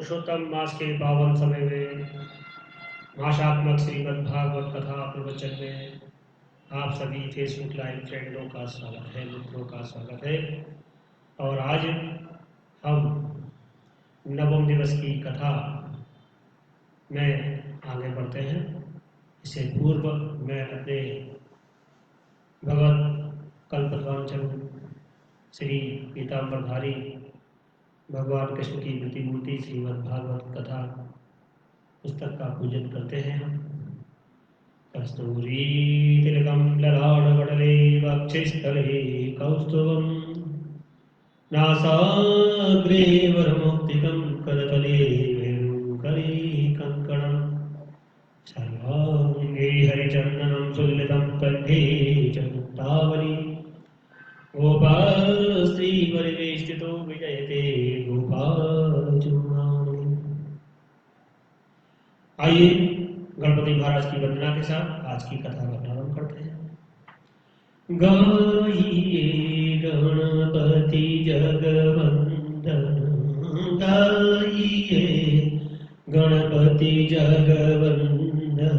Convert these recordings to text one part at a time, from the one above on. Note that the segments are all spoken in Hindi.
पुरुषोत्तम मास के पावन समय में भाषात्मक श्रीमद् भागवत कथा प्रवचन में आप सभी फेसबुक लाइव फ्रेंडों का स्वागत है, मित्रों का स्वागत है। और आज हम नवम दिवस की कथा में आगे बढ़ते हैं। इससे पूर्व मैं अपने भगवत कल्पतवांचन श्री पीताम्बरधारी भगवान कृष्ण की प्रतिमूर्ति श्रीमद् भागवत कथा पुस्तक का पूजन करते हैं हम। कस्तूरी तिलकं ललाटपटले वक्षस्थले कौस्तुभं नासाग्रे वरमौक्तिकं करतले वेणुकरे कङ्कणं सर्वाङ्गे हरिचन्दनं सुललितं कण्ठे च मुक्तावली गोपालस्त्री परिवेष्टितो विजयते गोपालचूड़ामणि। आइए गणपति महाराज की वंदना के साथ आज की कथा का प्रारंभ करते हैं। गाइए गणपति जगवंदन, गाइए गणपति जगवंदन,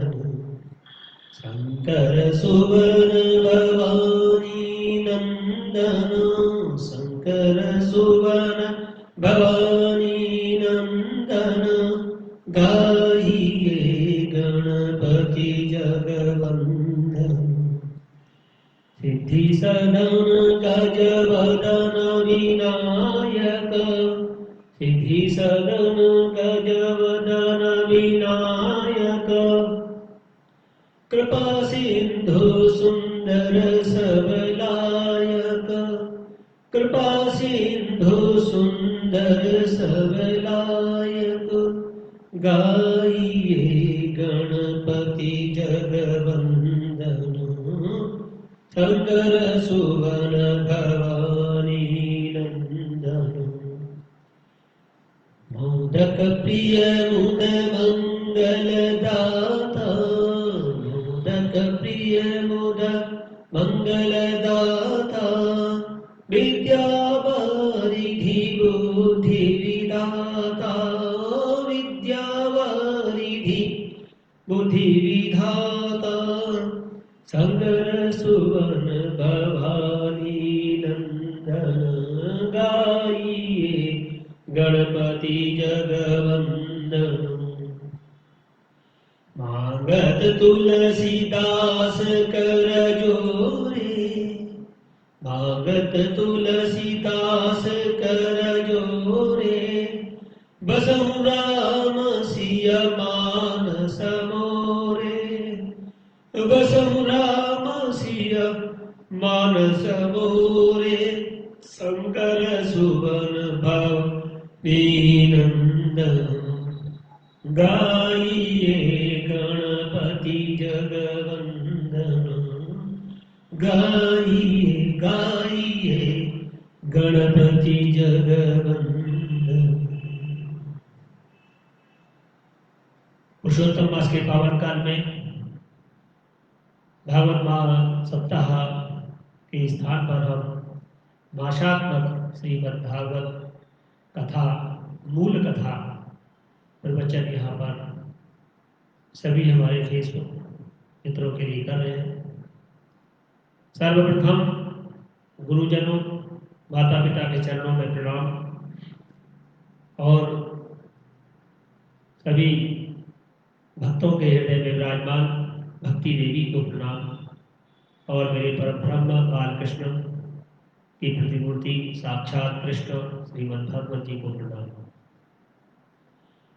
शंकर सुवन भवानी नंदन, शंकर सुवन भवानी नंदन, गाइए गणपति जगवंदन। सिद्धि सदन गजवदन विनायक, सिद्धि सदन गजवदन विनायक, कृपा सिंधु सुंदर सबलायक, कृपा सिंधु सुंदर सबलायक, गाइए गणपति जगवंदन, शंकर सुवन भवानी नंदन। मोदक प्रिय मुद मंगल दाता, मोदक प्रिय मुद मंगल दाता, विद्या वारिधि बुद्धि विधाता, विद्या वारिधि बुद्धि विधाता, शंकर सुवन भवानी नंदन, गाइए गणपति जगवंदन। मांगत तुलसीदास कर जोरे, मांगत तुलसीदास कर जोरे, बसहु राम सिय मानस मोरे, बसहु राम सिय मानस मोरे, शंकर सुवन भवानी नंदन, गाइए गणपति जगवंदन, गाइए गाइए गणपति जगवंदन। पुरुषोत्तम मास के पावन काल में भागवत महा सप्ताह के स्थान पर हम भाषात्मक श्रीमद् भागवत कथा, मूल कथा प्रवचन यहाँ पर सभी हमारे फेसबुक मित्रों के लिए कर रहे हैं। सर्वप्रथम गुरुजनों, माता पिता के चरणों में प्रणाम और सभी भक्तों के हृदय में विराजमान भक्ति देवी को प्रणाम और मेरे परम ब्रह्म बाल कृष्ण की प्रतिमूर्ति साक्षात कृष्ण श्रीमद् भागवत जी को प्रणाम।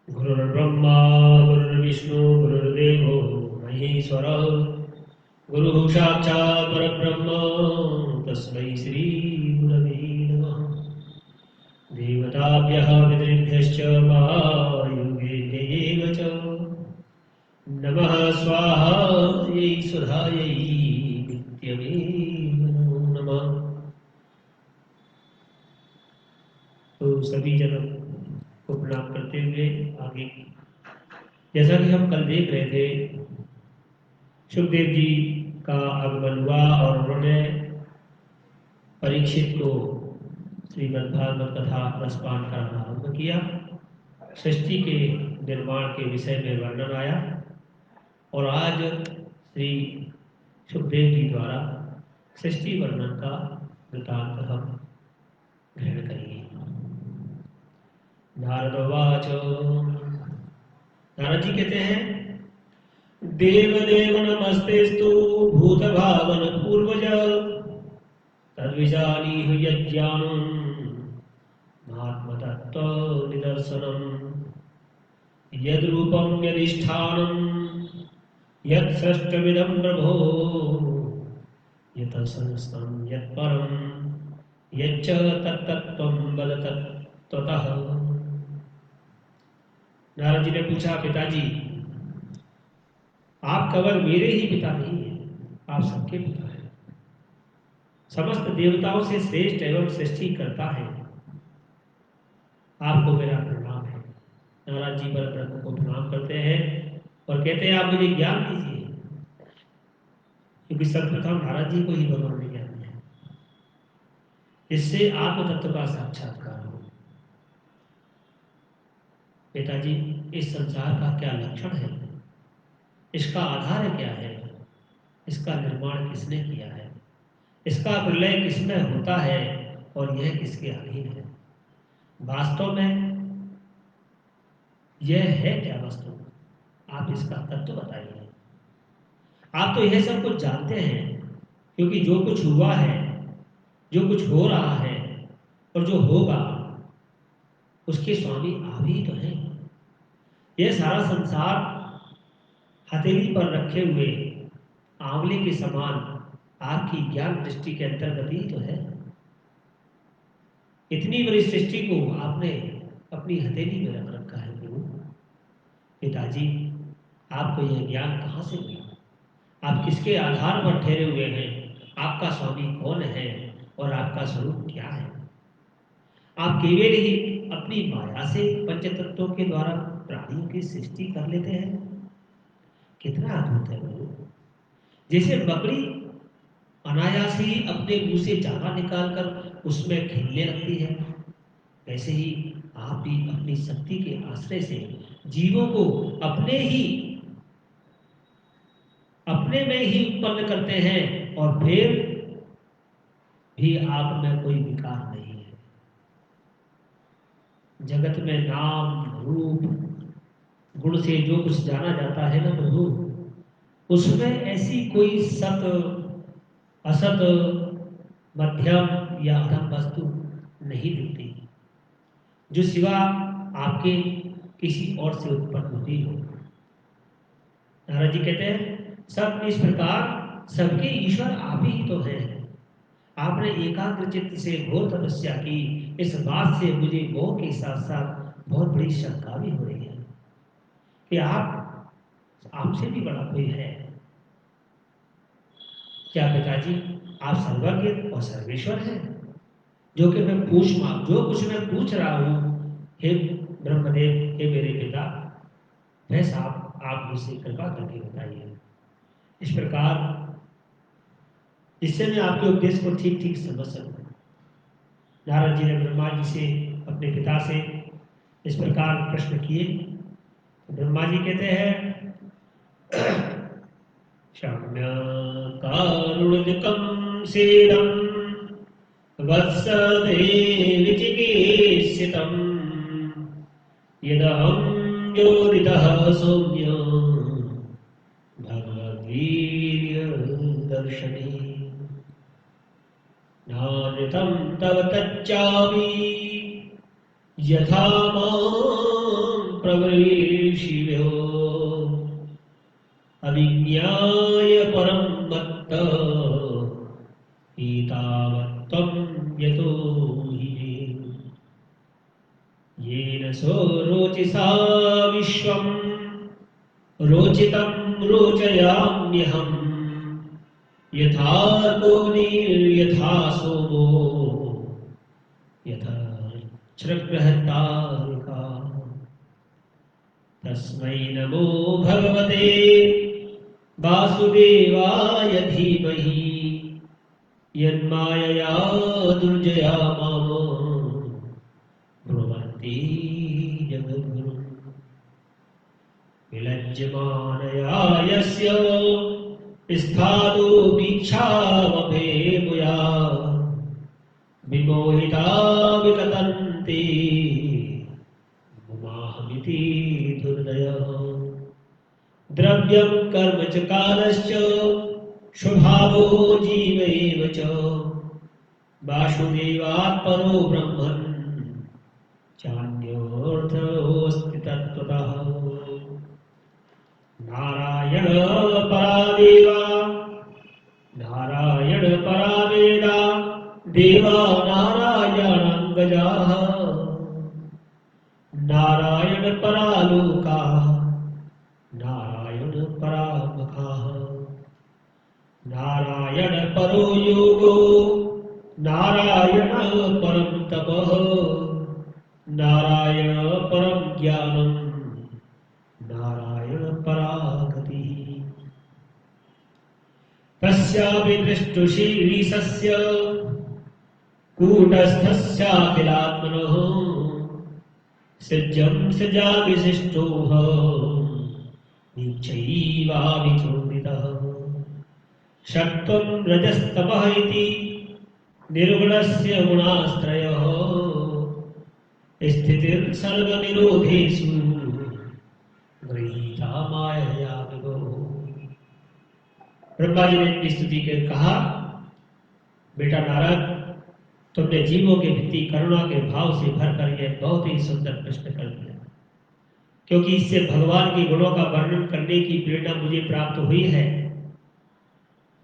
गुरुर्ब्रह्मा गुरुर्विष्णु गुरुर्देवो महेश्वरः, गुरुः साक्षात् परब्रह्म तस्मै श्री गुरवे नमः। देवताभ्यः पितृभ्यश्च महायोगिभ्यः च नमः स्वाहा सुधायै नित्यमेव नमो नमः। तो सभी जनों को प्रणाम करते हुए आगे, जैसा कि हम कल देख रहे थे, सुखदेव जी का आगमन हुआ और उन्होंने परीक्षित को श्रीमद् भागवत कथा रसपान करना आरंभ किया। सृष्टि के निर्माण के विषय में वर्णन आया और आज श्री सुखदेव जी द्वारा सृष्टि वर्णन का वृतांत हम ग्रहण करेंगे। नारदवाच, नारद जी कहते हैं, देवदेव नमस्तेस्तु भूत भावन पूर्वज तद्विजानीह यज्ञानं महात्मतत्त्व निदर्शनम् यद्रूपं यदिष्ठानं यत्सृष्टमिदं प्रभो यत्संस्थं यत्परं यच्च तत्तत्त्वं वद तत्त्वतः। नारद जी ने पूछा, पिताजी आप केवल मेरे ही पिता नहीं हैं, आप सबके पिता हैं। समस्त देवताओं से श्रेष्ठ एवं सृष्टि करता है, आपको मेरा प्रणाम है। नारद जी पर ब्रह्म को प्रणाम करते हैं और कहते हैं, आप मुझे ज्ञान दीजिए, क्योंकि सर्वप्रथम नारद जी को ही भगवान ने ज्ञान दिया, इससे आत्म तत्व का साक्षात्कार हो। पिताजी, इस संसार का क्या लक्षण है, इसका आधार क्या है, इसका निर्माण किसने किया है, इसका प्रलय किसमें होता है और यह किसके अधीन है? वास्तव में यह है क्या वस्तु? आप इसका तत्व बताइए। आप तो यह सब कुछ जानते हैं, क्योंकि जो कुछ हुआ है, जो कुछ हो रहा है और जो होगा, उसके स्वामी आप ही तो हैं। यह सारा संसार हथेली पर रखे हुए आंवले के समान आपकी ज्ञान दृष्टि के अंतर्गत ही तो है। इतनी बड़ी सृष्टि को आपने अपनी हथेली में रख रखा है प्रभु। पिताजी, आपको यह ज्ञान कहाँ से मिला? आप किसके आधार पर ठहरे हुए हैं? आपका स्वामी कौन है और आपका स्वरूप क्या है? आप केवल ही अपनी माया से पंचतत्वों के द्वारा प्राणियों की सृष्टि कर लेते हैं। कितना अद्भुत है प्रभु। जैसे बकरी अनायास ही अपने मुंह से चारा निकालकर उसमें खेलने लगती है, वैसे ही आप भी अपनी शक्ति के आश्रय से जीवों को अपने में ही उत्पन्न करते हैं और फिर भी आप में कोई विकार नहीं है। जगत में नाम रूप गुण से जो कुछ जाना जाता है ना प्रभु, उसमें ऐसी कोई सत असत मध्यम या अधम वस्तु नहीं दिखती जो सिवा आपके किसी और से उत्पन्न हुई हो। नारद जी कहते हैं, सब इस प्रकार सबके ईश्वर आप ही तो हैं। आपने एकाग्र चित्त से घोर तपस्या की, इस बात से मुझे मोह के साथ साथ बहुत बड़ी शंका भी हो रही है कि आपसे भी बड़ा कोई है क्या? पिताजी, आप सर्वज्ञ और सर्वेश्वर हैं। जो कुछ मैं पूछ रहा हूँ, हे ब्रह्मदेव, हे मेरे पिता, वैसा आप मुझसे कृपा करके बताइए। इस प्रकार जिससे मैं आपके उपदेश को ठीक ठीक समझ सकूं। नारद जी ने ब्रह्मा जी से, अपने पिता से इस प्रकार प्रश्न किए। ब्रह्मा जी कहते हैं, क्षम्य कारुणिकं सीदं वत्सदेव चिकीर्षितं यदहं योनितः सौम्य भगवद्वीर्य दर्शने नानृतं तव तच्चापि यथा मां प्रवेशिव्यो अविज्ञाय परं मत्त एतावत्त्वं यतो हि येन सो रोचिसा विश्वं रोचितं रोचयाम्यहम् यथा अग्निर्यथा सोमो यथा छृग्रहतारिका तस्मै नमो भगवते वासुदेवाय धीमहि यन्मायया दुर्जया मां ब्रुवन्ति जगद्गुरु। यज्ञमानया यस्य स्थातु भिक्षावभेमुया विमोहिता विकतन्ति मुमाहमिति दुर्दयः द्रव्यं कर्म च कालश्च स्वभावो जीव एव च वासुदेवात् परो ब्रह्मन् चान्योऽर्थोऽस्ति तत्त्वतः नारायण परादेवा नारायण परावेदा देवा नारायणाङ्गजाः नारायण परालोकाः नारायण परामखाः नारायण परो योगो नारायण परम तपः नारायण परम ज्ञानम् नारायण परागतिः तस्यापि दृष्टुशीर्षस्य कूटस्थस्याखिलात्मनः सज्जं सजाविशिष्टोः निश्चयैवाविचोदितः षट्त्वं रजस्तमः इति निर्गुणस्य गुणास्त्रयः स्थितिर्सर्वनिरोधेषु गृहीता मायया विभो। ब्रह्मा जी ने इतनी स्तुति के कहा, बेटा नारद, तुमने जीवों के प्रति करुणा के भाव से भरकर यह बहुत ही सुंदर प्रश्न कर दिया, क्योंकि इससे भगवान के गुणों का वर्णन करने की प्रेरणा मुझे प्राप्त हुई है।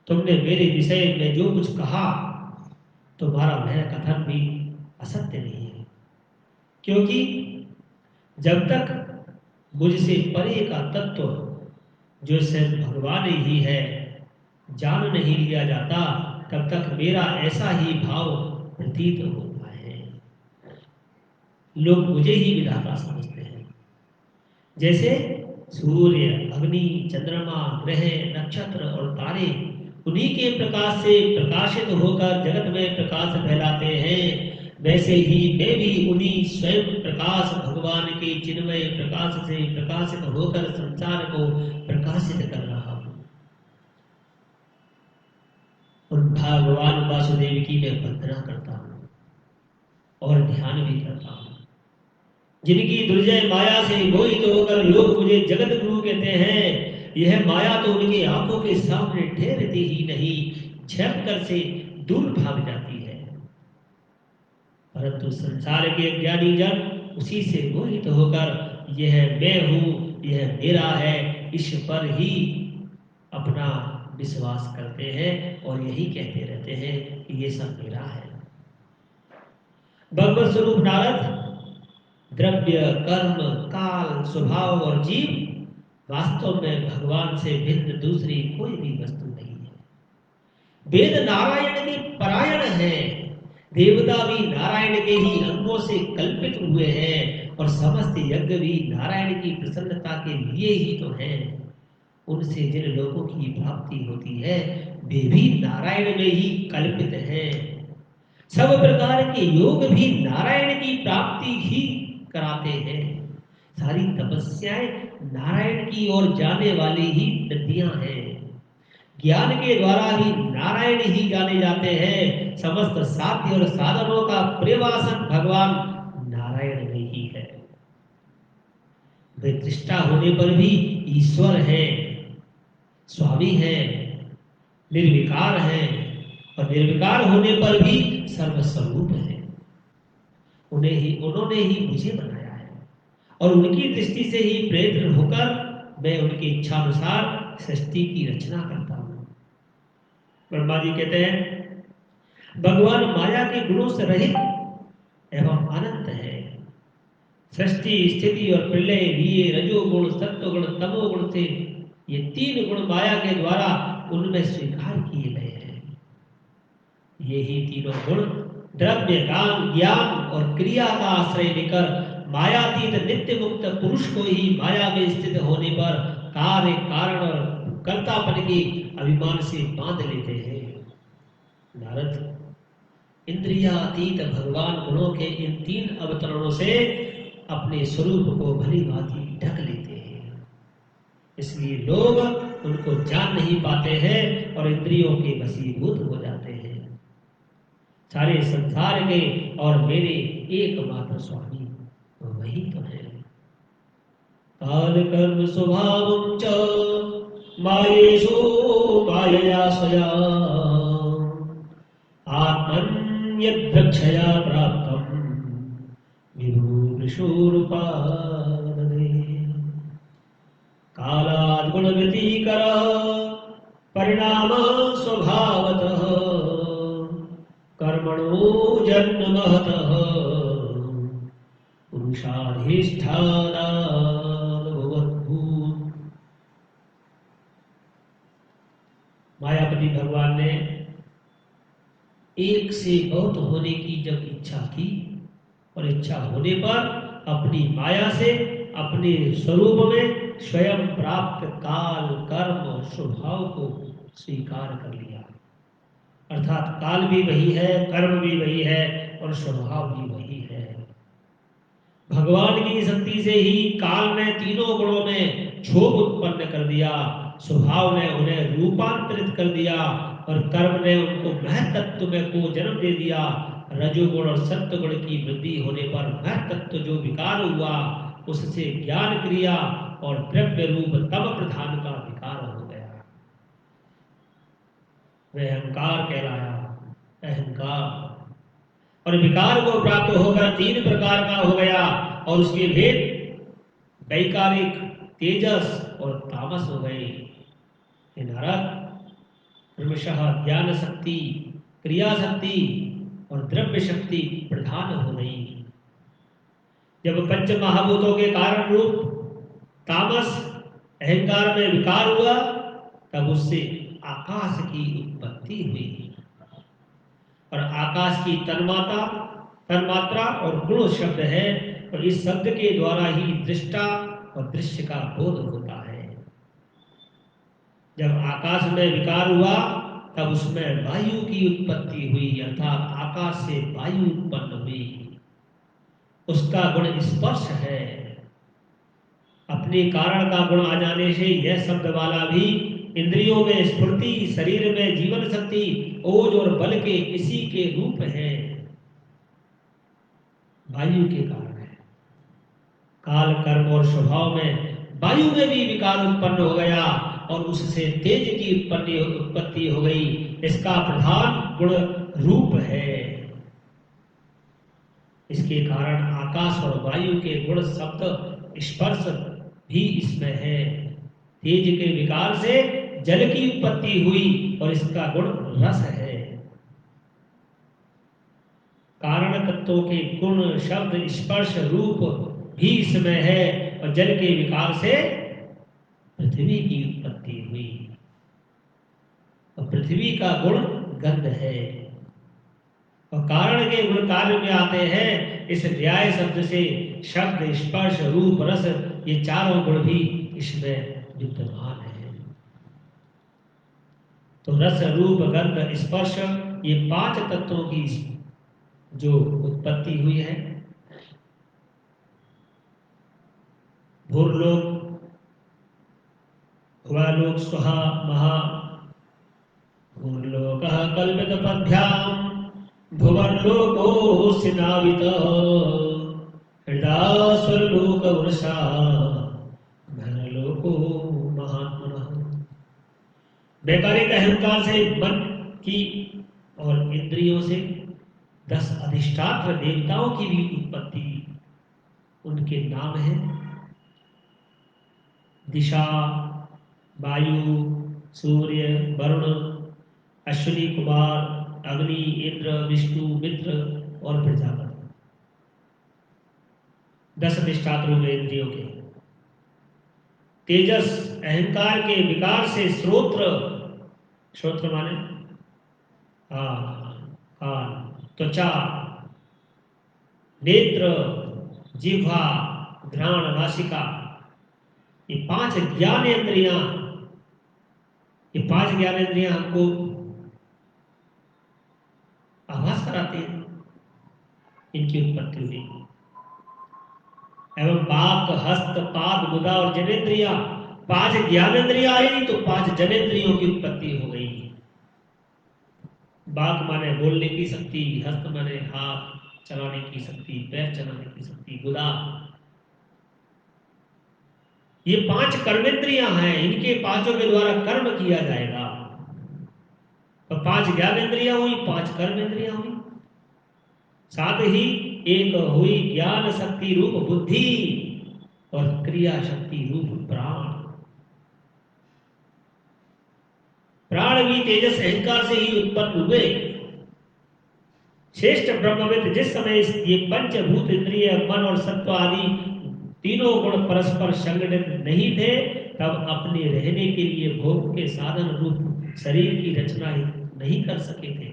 तुमने मेरे विषय में जो कुछ कहा, तुम्हारा वह कथन भी असत्य नहीं है, क्योंकि जब तक मुझसे परे का तत्व जो स्वयं भगवान ही है जान नहीं लिया जाता, तब तक मेरा ऐसा ही भाव प्रतीत होता है। लोग मुझे ही विधाता समझते हैं। जैसे सूर्य, अग्नि, चंद्रमा, ग्रह, नक्षत्र और तारे उन्हीं के प्रकाश से प्रकाशित होकर जगत में प्रकाश फैलाते हैं, वैसे ही मैं भी उन्हीं स्वयं प्रकाश भगवान के चिन्मय प्रकाश से प्रकाशित होकर संसार को प्रकाशित कर रहा हूं। उन भगवान वासुदेव की मैं वंदना करता हूं और ध्यान भी करता हूं, जिनकी दुर्जय माया से मोहित होकर लोग मुझे जगत गुरु कहते हैं। यह माया तो उनकी आंखों के सामने ठहरती ही नहीं, झपट कर से दूर भाग जाती है, परंतु संसार के ज्ञानी जन उसी से मोहित होकर यह मैं हूं, यह मेरा है, इस पर ही अपना विश्वास करते हैं और यही कहते रहते हैं कि ये सब मेरा है। भगवत स्वरूप नारद, द्रव्य, कर्म, काल, स्वभाव और जीव वास्तव में भगवान से भिन्न दूसरी कोई भी वस्तु नहीं है। वेद नारायण के परायण है, देवता भी नारायण के ही अंगों से कल्पित हुए हैं और समस्त यज्ञ भी नारायण की प्रसन्नता के लिए ही तो हैं। उनसे जिन लोगों की प्राप्ति होती है वे भी नारायण में ही कल्पित हैं। सब प्रकार के योग भी नारायण की प्राप्ति ही कराते हैं। सारी तपस्याएं नारायण की ओर जाने वाली ही नदियां हैं। ज्ञान के द्वारा ही नारायण ही जाने जाते हैं। समस्त साध्य और साधनों का प्रेवासन भगवान नारायण में ही है। वे दृष्टा होने पर भी ईश्वर है, स्वामी है, निर्विकार है और निर्विकार होने पर भी सर्वस्वरूप है। उन्होंने ही मुझे बनाया है और उनकी दृष्टि से ही प्रेरित होकर मैं उनकी इच्छानुसार सृष्टि की रचना करता हूं। ब्रह्मा जी कहते हैं, भगवान माया के गुणों से रहित एवं अनंत है। सृष्टि, स्थिति और प्रलय लिए रजोगुण, सत्वगुण, तमोगुण से ये तीन गुण माया के द्वारा उनमें स्वीकार किए गए हैं। ये ही तीनों गुण द्रव्य, काम, ज्ञान और क्रिया का आश्रय लेकर मायातीत नित्य मुक्त पुरुष को ही माया में स्थित होने पर कार्य, कारण और कर्तापन के अभिमान से बांध लेते हैं। नारद, इंद्रियातीत भगवान गुणों के इन तीन अवतरणों से अपने स्वरूप को भली भांति ढक लेते हैं। इसलिए लोग उनको जान नहीं पाते हैं और इंद्रियों के वशीभूत हो जाते हैं। सारे संसार के और मेरे एकमात्र स्वामी तो वही तो है। काल कर्म स्वभावं च मायेषु मायया स्वया आत्मन्यद्रक्षया प्राप्तं विभूषुरूपाददे। कालाद् गुणव्यतिकरः परिणामः स्वभावतः कर्मणो जन्मतः पुरुषाधिष्ठानाद्भवद्भूत्। मायापति भगवान ने एक से बहुत होने की जब इच्छा की और इच्छा होने पर अपनी माया से अपने स्वरूप में स्वयं प्राप्त काल कर्म स्वभाव को स्वीकार कर लिया। अर्थात काल भी वही है, कर्म भी वही है और स्वभाव भी वही है। भगवान की शक्ति से ही काल ने तीनों गुणों में क्षोभ उत्पन्न कर दिया, स्वभाव ने उन्हें रूपांतरित कर दिया और कर्म ने उनको महत्त्व में को जन्म दे दिया। रजोगुण और सत्वगुण की वृद्धि होने पर महत्त्व जो विकार हुआ उससे ज्ञान क्रिया और द्रव्य रूप तम प्रधान का विकार हो गया। वह अहंकार कहलाया। अहंकार और विकार को प्राप्त होकर तीन प्रकार का हो गया और उसके भेद वैकारिक, तेजस और तामस हो गए। नारद क्रमशः ज्ञान शक्ति, क्रिया शक्ति और द्रव्य शक्ति प्रधान हो गई। जब पंच महाभूतों के कारण रूप तामस अहंकार में विकार हुआ तब उससे आकाश की उत्पत्ति हुई और आकाश की तन्मात्रा और गुण शब्द है और इस शब्द के द्वारा ही दृष्टा और दृश्य का बोध होता है। जब आकाश में विकार हुआ तब उसमें वायु की उत्पत्ति हुई अर्थात आकाश से वायु उत्पन्न हुई। उसका गुण स्पर्श है। अपने कारण का गुण आ जाने से यह शब्द वाला भी इंद्रियों में स्फूर्ति, शरीर में जीवन शक्ति, ओज और बल के इसी के रूप है, वायु के कारण है। काल कर्म और स्वभाव में वायु में भी विकार उत्पन्न हो गया और उससे तेज की उत्पत्ति हो गई। इसका प्रधान गुण रूप है। इसके कारण आकाश और वायु के गुण शब्द स्पर्श भी इसमें है। तेज के विकार से जल की उत्पत्ति हुई और इसका गुण रस है। कारण तत्वों के गुण शब्द स्पर्श रूप भी इसमें है और जल के विकार से पृथ्वी की उत्पत्ति हुई और पृथ्वी का गुण गंध है और कारण के गुण कार्य में आते हैं। इस न्याय शब्द से शब्द, स्पर्श, रूप, रस ये चारों गुण भी इसमें विद्यमान है। तो रस, रूप, गंध, स्पर्श ये पांच तत्वों की जो उत्पत्ति हुई है। भूर्लोक, भुवलोक, स्वहा, महा। भूर्लोकः कल्पितपद्भ्यां भुवर्लोकोऽस्य नावितः हृदय स्वर्लोकवृषा धनलोको महात्मनः। वैकारिक अहंकार से मन की और इंद्रियों से 10 अधिष्ठात्र देवताओं की भी उत्पत्ति। उनके नाम हैं दिशा, वायु, सूर्य, वरुण, अश्विनी कुमार, अग्नि, इंद्र, विष्णु, मित्र और प्रजापति। 10 अधिष्ठात्र हुए इंद्रियों के। तेजस अहंकार के विकार से श्रोत्र माने कान, त्वचा, नेत्र, जिह्वा, घ्राण, नासिका ये 5 ज्ञानेंद्रियां हमको आभास कराते हैं। इनकी उत्पत्ति हुई एवं पाक, हस्त, पाद, गुदा और जनेन्द्रिया 5 ज्ञानेंद्रियां आई तो 5 जनेंद्रियों की उत्पत्ति हो गई। बात माने बोलने की शक्ति, हस्त माने हाथ चलाने की शक्ति, पैर चलाने की शक्ति, गुदा। ये 5 कर्मेंद्रियां हैं, इनके 5 के द्वारा कर्म किया जाएगा। तो 5 ज्ञानेंद्रियां हुई, 5 कर्मेंद्रियां हुई, साथ ही एक हुई ज्ञान शक्ति रूप बुद्धि और क्रिया शक्ति रूप प्राण। प्राण भी तेजस अहंकार से ही उत्पन्न हुए। श्रेष्ठ ब्रह्मविद जिस समय ये पंचभूत इंद्रिय मन और सत्व आदि तीनों गुण परस्पर संगठित नहीं थे, तब अपने रहने के लिए भोग के साधन रूप शरीर की रचना नहीं कर सके थे।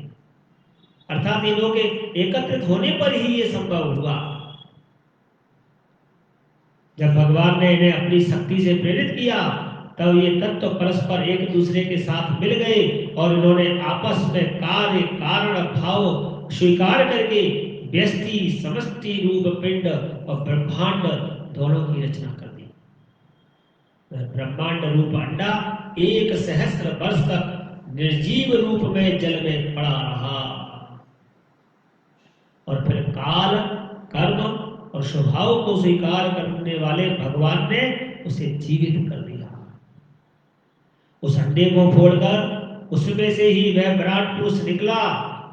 अर्थात इनों के एकत्रित होने पर ही ये संभव हुआ। जब भगवान ने इन्हें अपनी शक्ति से प्रेरित किया, तब ये तत्व परस्पर एक दूसरे के साथ मिल गए और इन्होंने आपस में कार्य कारण भाव स्वीकार करके व्यष्टि समष्टि रूप पिंड और ब्रह्मांड दोनों की रचना कर दी। ब्रह्मांड रूप अंडा 1 सहस्त्र वर्ष तक निर्जीव रूप में जल में पड़ा रहा और फिर काल कर्म और स्वभाव को स्वीकार करने वाले भगवान ने उसे जीवित कर दिया। उस अंडे को फोड़कर उसमें से ही वह विराट पुरुष निकला,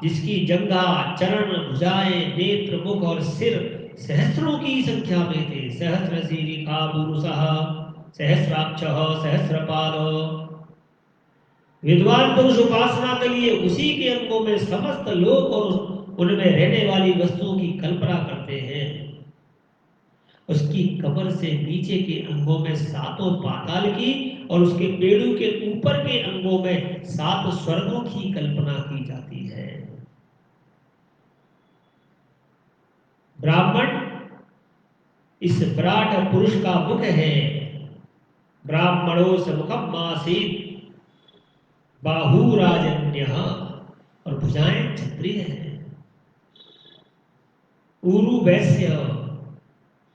जिसकी जंघा चरण भुजाएं नेत्र मुख और सिर सहस्रों की संख्या में थे। सहस्र शीलिका पुरुषः सहस्राक्षः सहस्रपादो। विद्वान पुरुष उपासना के लिए उसी के अंगों में समस्त लोक और उनमें रहने वाली वस्तुओं की कल्पना करते हैं। उसकी कमर से नीचे के अंगों में 7 पाताल की और उसके पेड़ों के ऊपर के अंगों में 7 स्वर्गों की कल्पना की जाती है। ब्राह्मण इस विराट पुरुष का मुख है। ब्राह्मणों से मुखम आसीत बाहुराजन्य और भुजाएं क्षत्रिय है। उरु वैश्य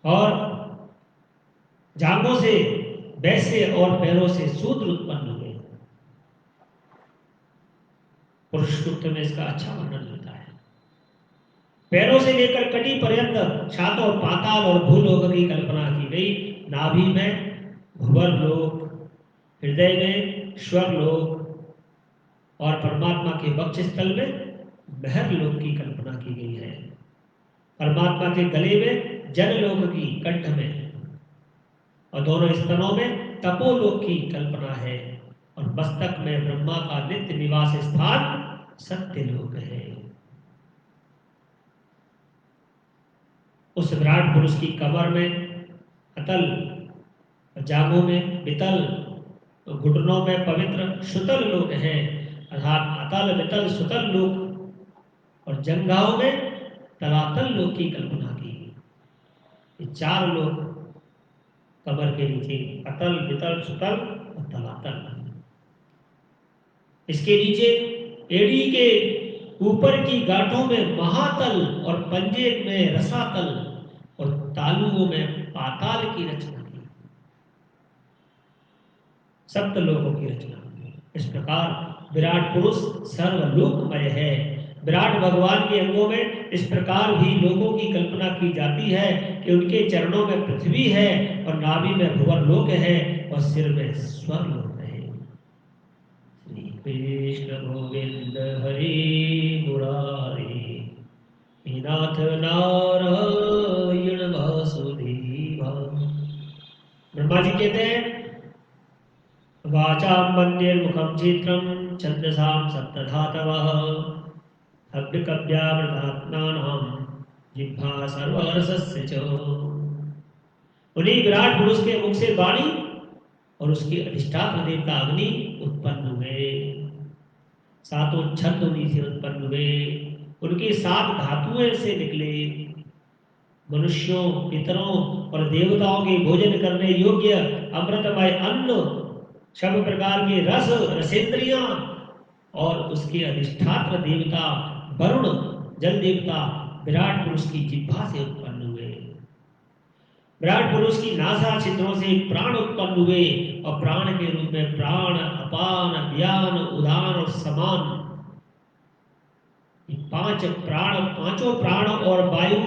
और जांघों से वैश्य और पैरों से शूद्र उत्पन्न हुए। पुरुष सूक्त में इसका अच्छा वर्णन होता है। पैरों से लेकर कटी पर्यंत 7 पाताल और भूलोक की कल्पना की गई। नाभि में भुवर लोक, हृदय में स्वर लोक और परमात्मा के वक्ष स्थल में महर लोक की कल्पना की गई है। परमात्मा के गले में जल लोक की, कंठ में और दोनों स्तनों में तपोलोक की कल्पना है और मस्तक में ब्रह्मा का नित्य निवास स्थान सत्यलोक है। उस विराट पुरुष की कमर में अतल, जांघों में वितल, घुटनों में पवित्र सुतल लोक है। अर्थात अतल वितल सुतल लोक और जंघाओं में तलातल लोक की कल्पना की। ये 4 लोक कमर के नीचे, अतल वितल सुतल और तलातल। इसके नीचे एड़ी के ऊपर की गांठों में महातल और पंजे में रसातल और तालुओं में पाताल की रचना की। सप्तलोकों की रचना। इस प्रकार विराट पुरुष सर्वलोकमय है। विराट भगवान के अंगों में इस प्रकार भी लोकों की कल्पना की जाती है कि उनके चरणों में पृथ्वी है और नाभि में भुवर लोक है और सिर में स्वर लोक है। श्री कृष्ण गोविंद हरि मुरारी नाथ नारायण वासुदेव। ब्रह्मा जी कहते हैं वाचाम मंदिर मुखम चित्रम छंदसाम सप्तधातवः हव्यकव्यावृतात्मानां जिह्वा सर्वरसस्य च। उन्हीं विराट पुरुष के मुख से वाणी और उसके अधिष्ठात्र देवता अग्नि उत्पन्न हुए। 7 छंद उन्हीं से उत्पन्न हुए। उनके 7 धातुएं से निकले। मनुष्यों, पितरों और देवताओं के भोजन करने योग्य अमृतमय अन्न, सब प्रकार के रस रसेंद्रियां और उसके अधिष्ठात्र देवता वरुण जल देवता विराट पुरुष की जिह्वा से उत्पन्न हुए। विराट पुरुष की नासा छिद्रों से प्राण उत्पन्न हुए और प्राण के रूप में प्राण, अपान, व्यान, उदान और समान, पांच प्राण, पांचों प्राण और वायु,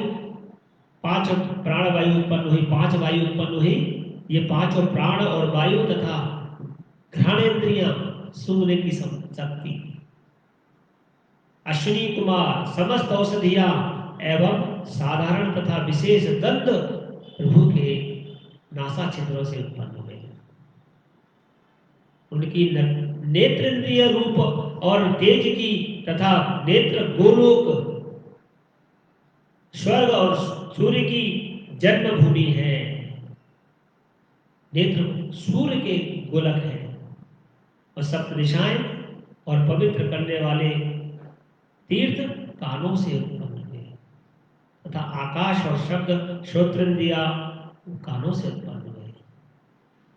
पांच प्राण वायु उत्पन्न हुई, पांच वायु उत्पन्न हुई। ये पांचों प्राण और वायु तथा घ्राणेन्द्रियां सूंघने की शक्ति, अश्विनी कुमार, समस्त औषधियां एवं साधारण तथा विशेष दंत प्रभु के नासा छिद्रों से उत्पन्न हुए। उनकी नेत्रेंद्रिय रूप और तेज की तथा नेत्र गोलोक, स्वर्ग और सूर्य की जन्मभूमि है। नेत्र सूर्य के गोलक है और सप्त दिशाएं और पवित्र करने वाले तीर्थ कानों से उत्पन्न हुए तथा आकाश और शब्द श्रोत्रेंद्रिया कानों से उत्पन्न हुए।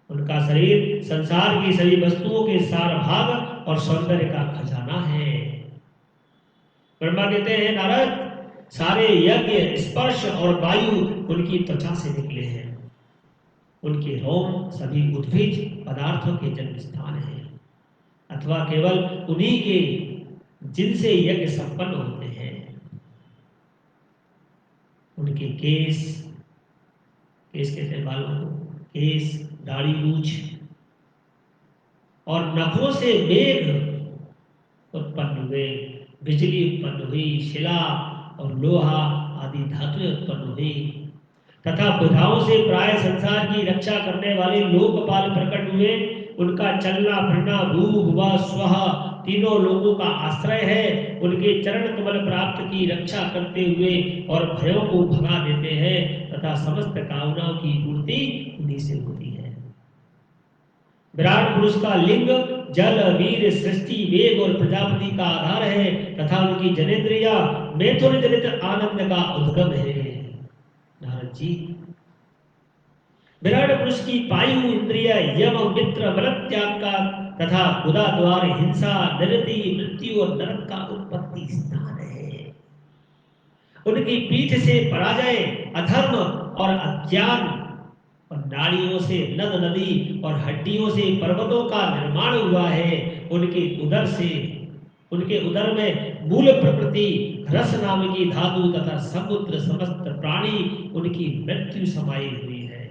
उनका शरीर संसार की सभी वस्तुओं के सार भाग और सौंदर्य का खजाना है। ब्रह्मा कहते हैं नारद, सारे यज्ञ, स्पर्श और वायु उनकी त्वचा से निकले हैं। उनके रोम सभी उद्भिज पदार्थों के जन्म स्थान है, अथवा केवल उन्हीं के जिनसे यज्ञ संपन्न होते हैं। उनके केस कहते हैं बालों को, केस, दाढ़ी, मूछ और नखों से मेघ उत्पन्न हुए, बिजली उत्पन्न हुई, शिला और लोहा आदि धातुएं उत्पन्न हुई तथा बुधाओं से प्राय संसार की रक्षा करने वाले लोकपाल प्रकट हुए। उनका चलना फिरना भू भुवा स्वः तीनों लोगों का आश्रय है। उनके चरण कमल प्राप्त की रक्षा करते हुए और भयों को भगा देते हैं तथा समस्त कामनाओं की पूर्ति उन्हीं से होती है। विराट पुरुष का लिंग जल, वीर, सृष्टि, वेग और प्रजापति का आधार है तथा उनकी जनेन्द्रिया मैथुन जनित आनंद का उद्गम है। नारद जी, विराट पुरुष की पायु इंद्रिय यम, मित्र, बलत्याग का तथा गुदा द्वार, हिंसा, नरति, मृत्यु और नरक का उत्पत्ति स्थान है। उनकी पीठ से पराजय, अधर्म और अज्ञान और नाड़ियों से नद नदी और हड्डियों से पर्वतों का निर्माण हुआ है। उनके उदर में मूल प्रकृति, रस नाम की धातु तथा समुद्र समस्त प्राणी उनकी मृत्यु समाई हुई है।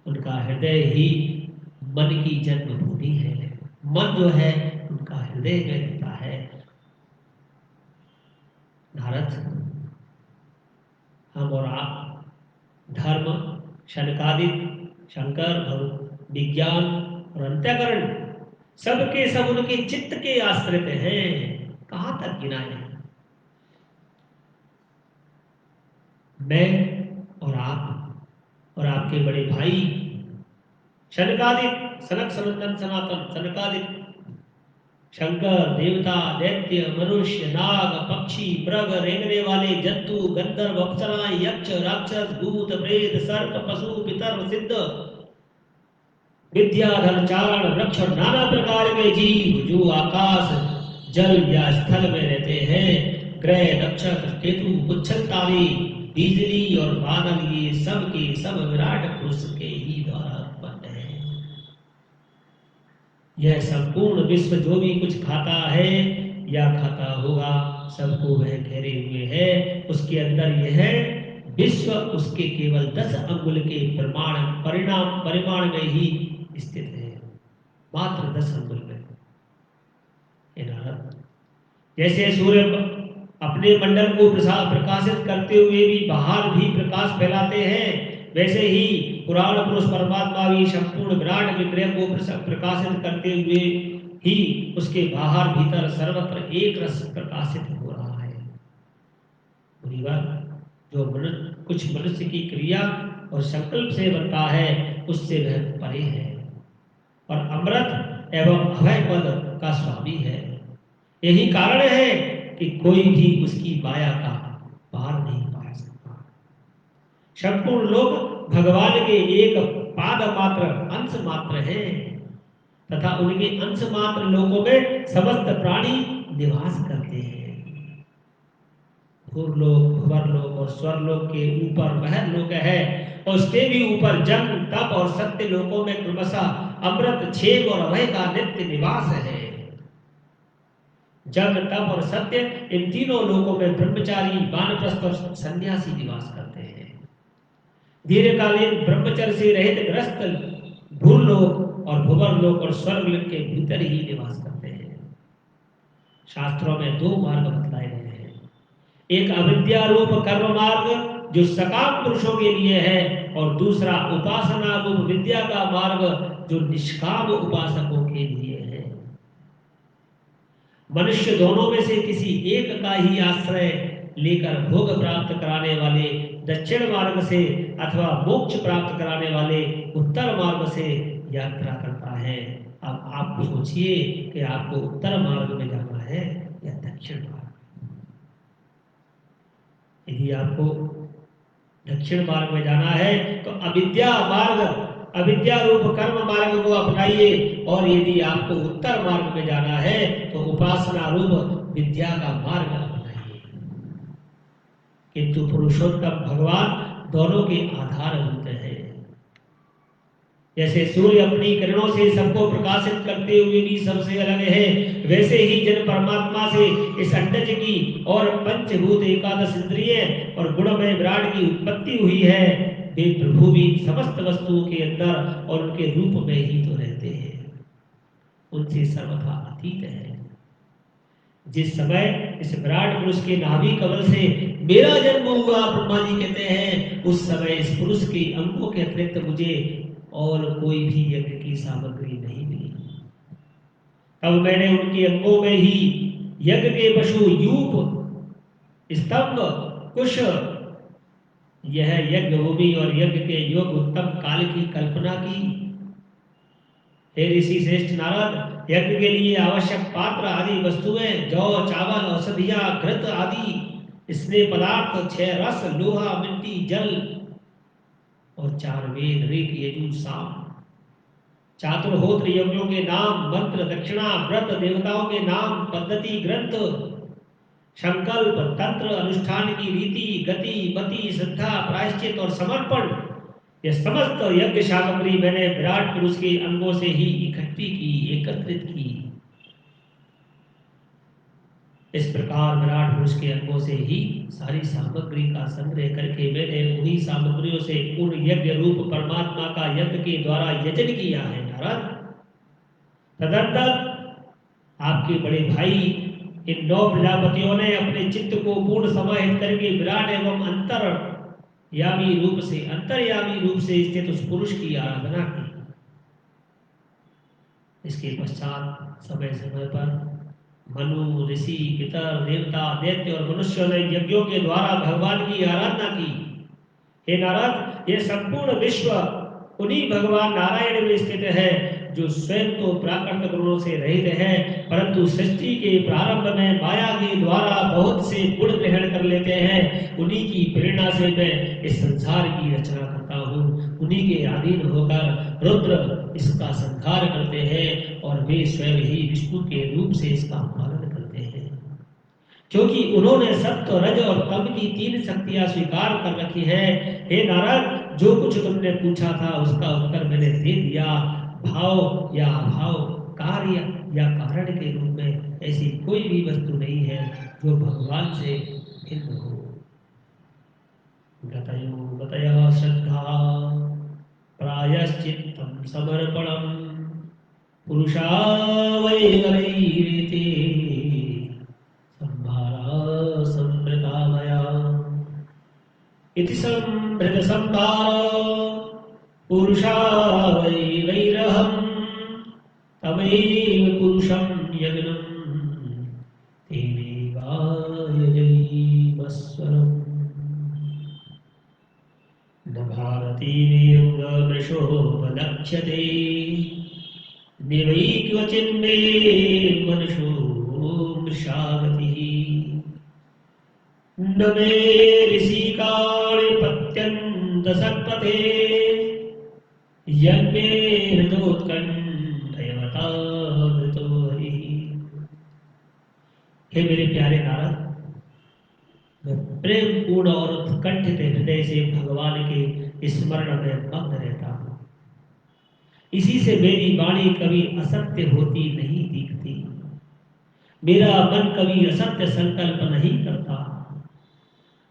उनका हृदय ही मन की जन्मभूमि है। मन जो है उनका हृदय में रहता है। नारद, हम और आप धर्म, शनकादिक, शंकर, विज्ञान और अंत्यकरण सबके सब उनके चित्त के आश्रित हैं। कहां तक गिनाए? मैं और आप और आपके बड़े भाई शनकादिक, सनक सनातन सनातन शनकादिक, शंकर, देवता, दैत्य, मनुष्य, नाग, पक्षी, मृग, रेंगने वाले जंतु, गंधर्व, अप्सरा, यक्ष, राक्षस, भूत, प्रेत, सर्प, पशु, पितर, सिद्ध, विद्याधर, चारण, वृक्ष और नाना प्रकार के जीव जो आकाश, जल या स्थल में रहते हैं, ग्रह, नक्षत्र, केतु, पुच्छल तारे, बिजली और बादल, ये सब के सब विराट पुरुष के ही द्वारा उत्पन्न है। यह संपूर्ण विश्व जो भी कुछ खाता है या खाता होगा, सबको वह घेरे हुए है। उसके अंदर यह विश्व उसके केवल 10 अंगुल के परिमाण में ही स्थित है, मात्र 10 अंगुल में। जैसे सूर्य अपने मंडल को प्रकाशित करते हुए भी बाहर भी प्रकाश फैलाते हैं, वैसे ही पुराण पुरुष परमात्मा भी संपूर्ण विराट विग्रह को प्रकाशित करते हुए ही उसके बाहर भीतर सर्वत्र एक रस प्रकाशित हो रहा है। जो कुछ मनुष्य की क्रिया और संकल्प से बनता है, उससे वह परे है और अमृत एवं अभय पद का स्वामी है। यही कारण है कि कोई भी उसकी माया का पार नहीं पा सकता। संपूर्ण लोग भगवान के एक पाद मात्र, अंश मात्र हैं तथा उनके अंश मात्र लोगों में समस्त प्राणी निवास करते हैं। भूरलोक, भुवरलोक और स्वरलोक के ऊपर वह लोक है, और उसके भी ऊपर जन्म, तप और सत्य लोकों में क्रमशः अमृत, क्षेम और अभय का नित्य निवास है। जन्म, तप और सत्य, इन तीनों लोकों में ब्रह्मचारी, वानप्रस्थ और सन्यासी निवास करते हैं। दीर्घकालीन ब्रह्मचर्य से रहित ग्रस्त भूरलोक और भुवरलोक और स्वर्गलोक के भीतर ही निवास करते हैं। शास्त्रों में दो मार्ग बतलाए गए हैं, एक अविद्या रूप कर्म मार्ग जो सकाम पुरुषों के लिए है, और दूसरा उपासना रूप विद्या का मार्ग जो निष्काम उपासकों के लिए है। मनुष्य दोनों में से किसी एक का ही आश्रय लेकर भोग प्राप्त कराने वाले दक्षिण मार्ग से अथवा मोक्ष प्राप्त कराने वाले उत्तर मार्ग से यात्रा करता है। अब आप सोचिए कि आपको उत्तर मार्ग में जाना है या दक्षिण मार्ग। यदि आपको दक्षिण मार्ग में जाना है तो अविद्या मार्ग, अविद्या रूप कर्म मार्ग को अपनाइए, और यदि आपको उत्तर मार्ग में जाना है तो उपासना रूप विद्या का मार्ग अपनाइए। किंतु पुरुषोत्तम भगवान दोनों के आधारभूत है। जैसे सूर्य अपनी किरणों से सबको प्रकाशित करते हुए भी सबसे अलग है, वैसे ही जन परमात्मा से इस अंडज की और पंचभूत एकादश इंद्रिय और गुणमय विराट की उत्पत्ति हुई है। वे प्रभु भी समस्त वस्तुओं के अंदर और उनके रूप में ही तो रहते हैं, उनसे सर्वथा अतीत है। जिस समय इस विराट पुरुष के नाभि कमल से मेरा जन्म हुआ, ब्रह्मा जी कहते हैं, उस समय इस पुरुष के अंगों के अतिरिक्त मुझे और कोई भी यज्ञ की सामग्री नहीं मिली। तब मैंने उनके अंगों में ही यज्ञ के पशु, यूप, स्तंभ, कुश, यह यज्ञ भूमि और यज्ञ के योग उत्तम काल की कल्पना की। हे ऋषि श्रेष्ठ नारद, यज्ञ के लिए आवश्यक पात्र आदि वस्तुएं, जौ, चावल, औषधियां, घृत आदि स्नेह पदार्थ, 6 रस, लोहा, मिट्टी, जल और 4 वेद, ऋग, यजु, साम, चातुर्होत्र यज्ञों के नाम, मंत्र, दक्षिणा, व्रत, देवताओं के नाम, पद्धति, ग्रंथ, संकल्प, तंत्र, अनुष्ठान की रीति, गति, मति, श्रद्धा, प्रायश्चित और समर्पण, यह समस्त यज्ञ सामग्री मैंने विराट पुरुष के अंगों से ही इकट्ठी की, एकत्रित की। इस प्रकार विराट पुरुष के अंगों से ही सारी सामग्री का संग्रह करके मैंने उन्हीं सामग्रियों से उन यज्ञ रूप परमात्मा का यज्ञ के द्वारा यजन किया है नारद। तदंतर आपके बड़े भाई इन 9 प्रजापतियों ने अपने चित्त को पूर्ण समाहित करके विराट एवं अंतर्यामी रूप से स्थित उस पुरुष की आराधना की। इसके पश्चात समय समय पर मनु, ऋषि, पितर, देवता, दैत्य और मनुष्यों ने यज्ञों के द्वारा भगवान की आराधना की। हे नारद, यह संपूर्ण विश्व उन्हीं भगवान नारायण में स्थित है, जो स्वयं तो प्राकृत गुणों से रहित है, परंतु सृष्टि के प्रारंभ में माया के द्वारा बहुत से गुण ग्रहण कर लेते हैं। उन्हीं की प्रेरणा से मैं इस संसार की रचना करता हूँ। उन्हीं के अधीन होकर रुद्र इसका संहार करते हैं, और वे स्वयं ही विष्णु के रूप से इसका पालन करते हैं। क्योंकि उन्होंने सत्व, रज और तम की 3 शक्तियां स्वीकार कर रखी है। हे नारद, जो कुछ तुमने पूछा था उसका उत्तर मैंने दे दिया। भाव या अभाव, कार्य या कारण के रूप में ऐसी कोई भी वस्तु नहीं है जो भगवान से भिन्न हो। गतयो गतया श्रद्धा प्रायश्चित्तं समर्पणम् पुरुषा वै नरैरेते संभारा संप्रता मया इति संभृत संभार पुरुषा वै वैरहम् तमेव पुरुषं यज्ञं तेनैवायजैवस्वरम् न भारतीर्मृषोपलक्ष्यते निवैक्वचिन्मे मनुषो मृषागतिः न मे ऋषिकाणे पत्यन्तसत्पथे यज्ञे हृदोत्कण्ठयवता धृतो हरिः। हे मेरे प्यारे नारद, मैं प्रेम पूर्ण और उत्कंठित हृदय से भगवान के स्मरण में मग्न रहता हूँ। इसी से मेरी वाणी कभी असत्य होती नहीं दिखती, मेरा मन कभी असत्य संकल्प नहीं करता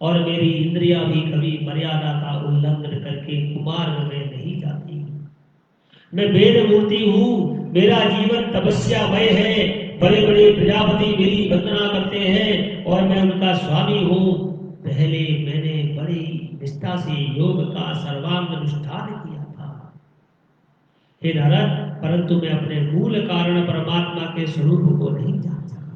और मेरी इंद्रियां भी कभी मर्यादा का उल्लंघन करके कुमार्ग में नहीं जाती। मैं वेद मूर्ति हूँ, मेरा जीवन तपस्यामय है। बड़े बड़े प्रजापति मेरी वंदना करते हैं और मैं उनका स्वामी हूँ। पहले मैंने बड़ी निष्ठा से योग का सर्वांग अनुष्ठान किया था हे नारद, परंतु मैं अपने मूल कारण परमात्मा के स्वरूप को नहीं जान सका,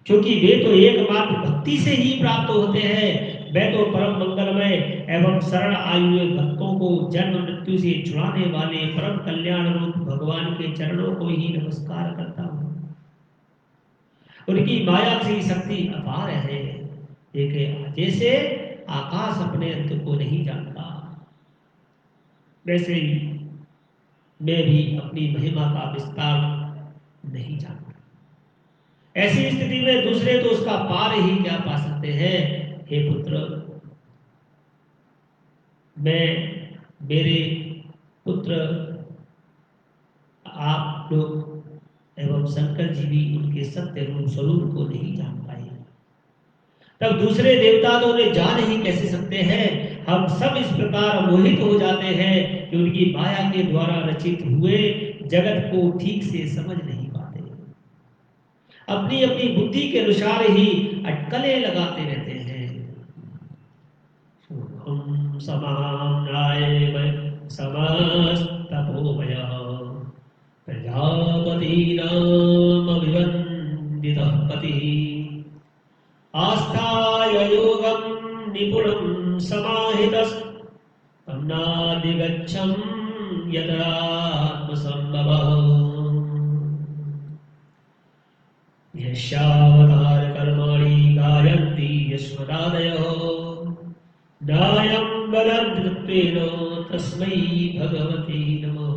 क्योंकि वे तो एकमात्र भक्ति से ही प्राप्त होते हैं। मैं तो परम मंगलमय एवं शरण आए हुए भक्तों को जन्म मृत्यु से छुड़ाने वाले परम कल्याण रूप भगवान के चरणों को ही नमस्कार करता हूँ। उनकी माया की शक्ति अपार है, जैसे आकाश अपने अंत को नहीं जानता, वैसे ही मैं भी अपनी महिमा का विस्तार नहीं जानता। ऐसी स्थिति में दूसरे तो उसका पार ही क्या पा सकते हैं। हे पुत्र, मैं, मेरे पुत्र, आप लोग एवं शंकर जी भी उनके सत्य रूप स्वरूप को नहीं जान पाए, तब दूसरे देवता तो उन्हें जान ही कैसे सकते हैं। हम सब इस प्रकार मोहित हो जाते हैं कि उनकी माया के द्वारा रचित हुए जगत को ठीक से समझ नहीं पाते, अपनी अपनी बुद्धि के अनुसार ही अटकलें लगाते रहते हैं। हम समानाय समस्तपोमय प्रजापतिनाम अभिवन्दितः पतिः आस्थाय योगं निपुणं समाहितः अन्नादिगच्छं यदात्मसंभवः यस्यावतार कर्माणि गायन्ति यस्मदादयो नायं बलद्रुत्वेन तस्मै भगवते नमः।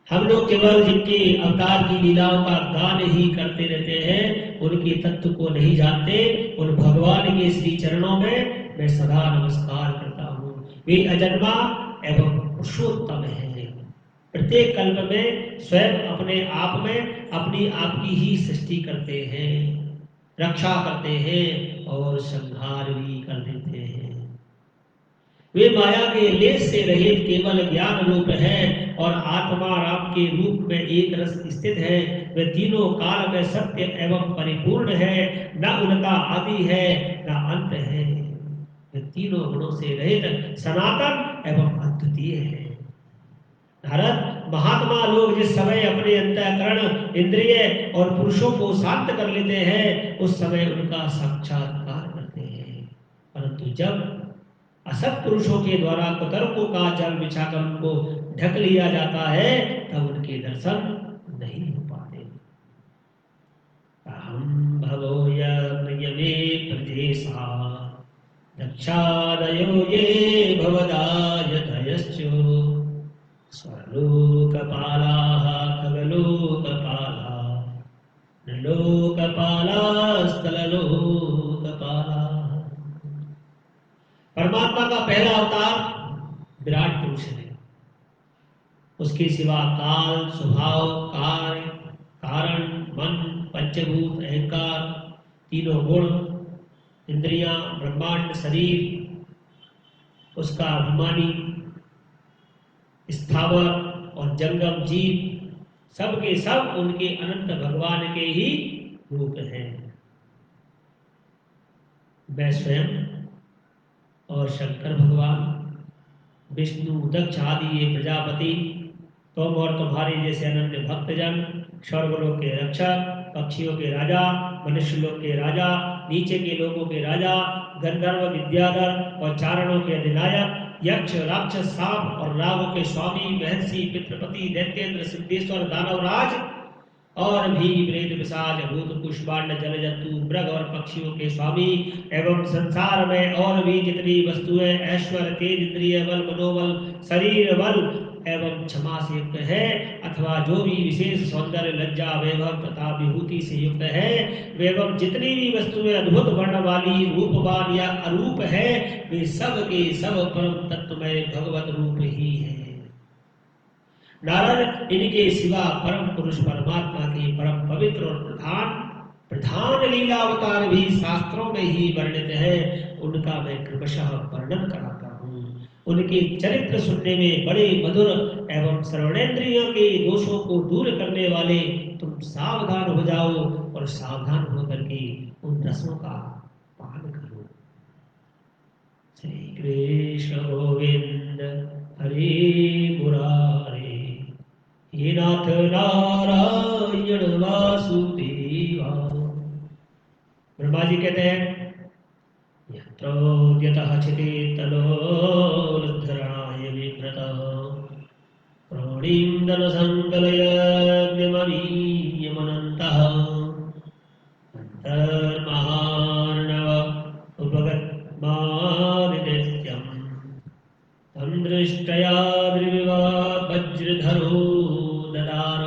हम लोग केवल जिनके अवतार की लीलाओं का गान ही करते रहते हैं, उनके तत्व को नहीं जानते। उन भगवान के श्री चरणों में मैं सदा नमस्कार करता हूँ। वे अजन्मा एवं पुरुषोत्तम है। प्रत्येक कल्प में स्वयं अपने आप में अपनी आपकी ही सृष्टि करते हैं, रक्षा करते हैं और संहार भी कर देते हैं। वे माया के लेस से रहित केवल ज्ञान रूप है और आत्मा राम के रूप में एक रस स्थित है। वे तीनों काल में सत्य एवं परिपूर्ण है, न उनका आदि है न अंत है। वे तीनों गुणों से रहित सनातन एवं अद्वितीय है। नारद, महात्मा लोग जिस समय अपने अंतःकरण, इंद्रिय और पुरुषों को शांत कर लेते हैं, उस समय उनका साक्षात्कार करते हैं। परंतु जब असत पुरुषों के द्वारा कुतर्कों का जल बिछाकर उनको ढक लिया जाता है, तब उनके दर्शन नहीं हो पाते। अहम भवो यमे प्रदेशा दक्षादयो ये भवदायतयश्चो स्वलोकपालाः खगलोकपालाः नलोकपालाः स्थललोकपालाः। परमात्मा का पहला अवतार विराट पुरुष है। उसके सिवा काल, स्वभाव, कार्य, कारण, मन, पंचभूत, अहंकार, तीनों गुण, इंद्रियां, ब्रह्मांड, शरीर, उसका अभिमानी, स्थावर और जंगम जीव, सब के सब उनके अनंत भगवान के ही रूप हैं। मैं स्वयं और शंकर भगवान, विष्णु, दक्ष आदि ये प्रजापति, तुम और तुम्हारे जैसे अनन्य भक्तजन, स्वर्गलोक के रक्षक, पक्षियों के राजा, मनुष्य लोक के राजा, नीचे के लोगों के राजा, गंधर्व, विद्याधर और चारणों के अधिनायक, यक्ष, राक्षस, सांप और रावों के स्वामी, महर्षि, पितृपति, दैत्येंद्र, सिद्धेश्वर, दानवराज और भी प्रेत, पिशाच, भूत, पुष्पांड, जल जंतु, मृग और पक्षियों के स्वामी एवं संसार में और भी जितनी वस्तुएं ऐश्वर्य, तेज, इंद्रिय बल, मनोबल, शरीर बल एवं क्षमा से युक्त है, अथवा जो भी विशेष सौंदर्य, लज्जा, वैभव तथा विभूति से युक्त है, एवं जितनी भी वस्तुएं अद्भुत वर्ण वाली, रूपवान या अरूप है, वे सब के सब परम तत्व में भगवत रूप ही है। नारद इनके सिवा परम पुरुष परमात्मा के परम पवित्र और प्रधान लीला अवतार भी शास्त्रों में ही वर्णित है, उनका मैं क्रमशः वर्णन कराता हूँ। उनके चरित्र सुनने में बड़े मधुर एवं श्रवणेन्द्रियों के दोषों को दूर करने वाले तुम सावधान हो जाओ और सावधान होकर के उन रसों का पान करो। श्री कृष्ण गोविंद हरे मुरारे, हे नाथ नारायण वासुदेवा। ब्रह्मा जी कहते हैं, यत्रोद्यतः चिते तलोद्धरणाय विव्रतः, प्रणीन्दन संकलयज्ञमनीयमनन्तः, अन्तर्महार्णव उपगतमादित्यं, तं दृष्ट्या द्रिविवा वज्रधरो ददार।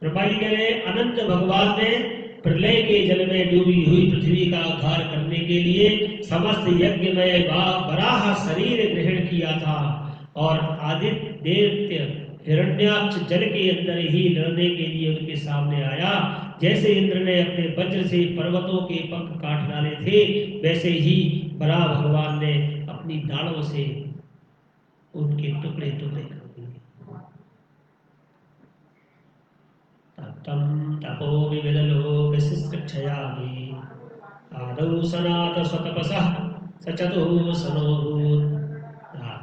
ब्रह्मा जी कह रहे, अनंत भगवान ने प्रलय के जल में डूबी हुई पृथ्वी का उद्धार करने के लिए समस्त यज्ञ में वराह शरीर ग्रहण किया था, और आदित्य दैत्य हिरण्याक्ष जल के अंदर ही लड़ने के लिए उनके सामने आया। जैसे इंद्र ने अपने वज्र से पर्वतों के पंख काट डाले थे, वैसे ही वराह भगवान ने अपनी डालों से उनके टुकड़े टुकड़े कर दिए। तम तपो विविधलोक शिष्टक्षयामि, आदौ सनात स्वतपसः सचतुः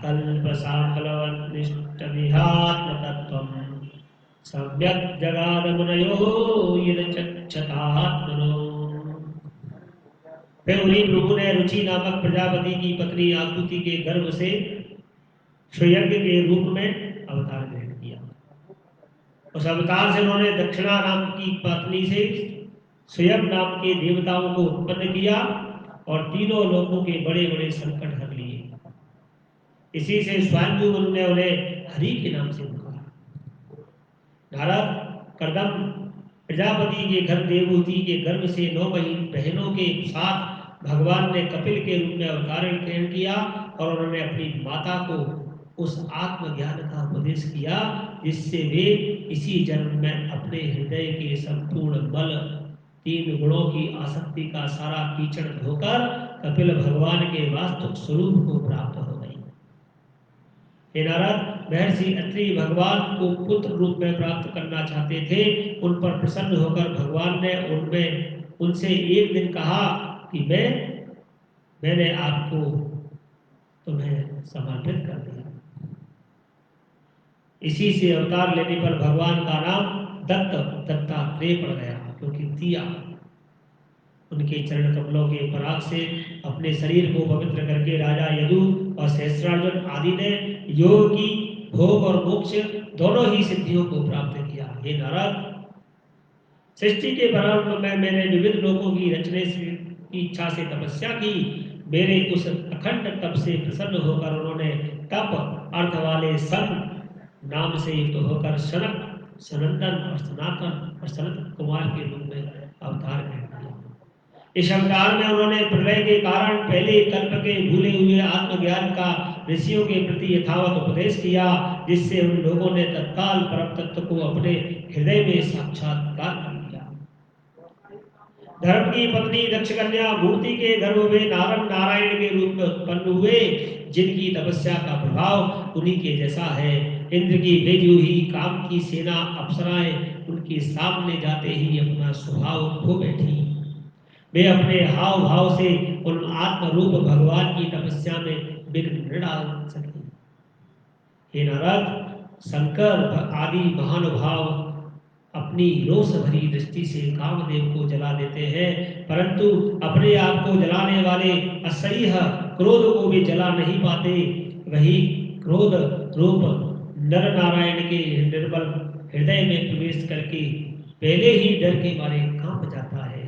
कल्पसाकलवन्निष्टमिहात्मतत्त्वं, सम्यक् जगादमुनयो यदचक्षतात्मनो। फिर उन्हीं प्रभु ने रुचि नामक प्रजापति की पत्नी आकृति के गर्भ से स्वयज्ञ के रूप में अवतार ग्रहण किया। उस अवतार से उन्होंने दक्षिणा नाम की पत्नी से स्वयं नाम के देवताओं को उत्पन्न किया और तीनों लोगों के बड़े बड़े संकट हर लिए। इसी से स्वयंभू ने उन्हें हरि के नाम से पुकारा। नारद कर्दम प्रजापति के घर देवहूति के गर्भ से 9 बहनों के साथ भगवान ने कपिल के रूप में अवतार ग्रहण किया, और उन्होंने अपनी माता को उस आत्मज्ञान का उपदेश किया, जिससे वे इसी जन्म में अपने हृदय के संपूर्ण बल 3 गुणों की आसक्ति का सारा कीचड़ धोकर कपिल भगवान के वास्तविक स्वरूप को प्राप्त हो गई। हे नारद, महर्षि अत्रि भगवान को पुत्र रूप में प्राप्त करना चाहते थे। उन पर प्रसन्न होकर भगवान ने उनसे एक दिन कहा कि मैंने आपको तुम्हें समर्पित कर दिया। इसी से अवतार लेने पर भगवान का नाम दत्तात्रेय पड़ गया, क्योंकि दिया। उनके चरण कमलों के पराग से अपने शरीर को पवित्र करके राजा यदु और सहस्रार्जुन आदि ने योग की भोग और मोक्ष दोनों ही सिद्धियों को प्राप्त किया। हे नारद, सृष्टि के प्रारंभ में मैंने विविध लोगों की रचने की इच्छा से तपस्या की। मेरे उस अखंड तप से प्रसन्न होकर उन्होंने तप अर्थ वाले सन नाम से युक्त होकर सनक, सनंदन और सनातन और सनत कुमार के रूप में अवतार ग्रहण किया। इस अवतार में उन्होंने प्रलय के कारण पहले कल्प के भूले हुए आत्मज्ञान का ऋषियों के प्रति यथावत उपदेश किया, जिससे उन लोगों ने तत्काल परम तत्व को अपने हृदय में साक्षात्कार कर लिया। धर्म की पत्नी दक्ष कन्या मूर्ति के गर्भ में नारायण के रूप में उत्पन्न हुए, जिनकी तपस्या का प्रभाव उन्हीं के जैसा है। इंद्र की भेजी हुई काम की सेना अप्सराएं उनके सामने जाते ही अपना स्वभाव खो बैठी। वे अपने हाव भाव से उन आत्म रूप भगवान की तपस्या में विघ्न न डाल सके। हे नारद, शंकर आदि महानुभाव अपनी रोष भरी दृष्टि से कामदेव को जला देते हैं, परंतु अपने आप को जलाने वाले असह्य क्रोध को भी जला नहीं पाते। वही क्रोध रूप नर नारायण के निर्बल हृदय में प्रवेश करके पहले ही डर के मारे कांप जाता है,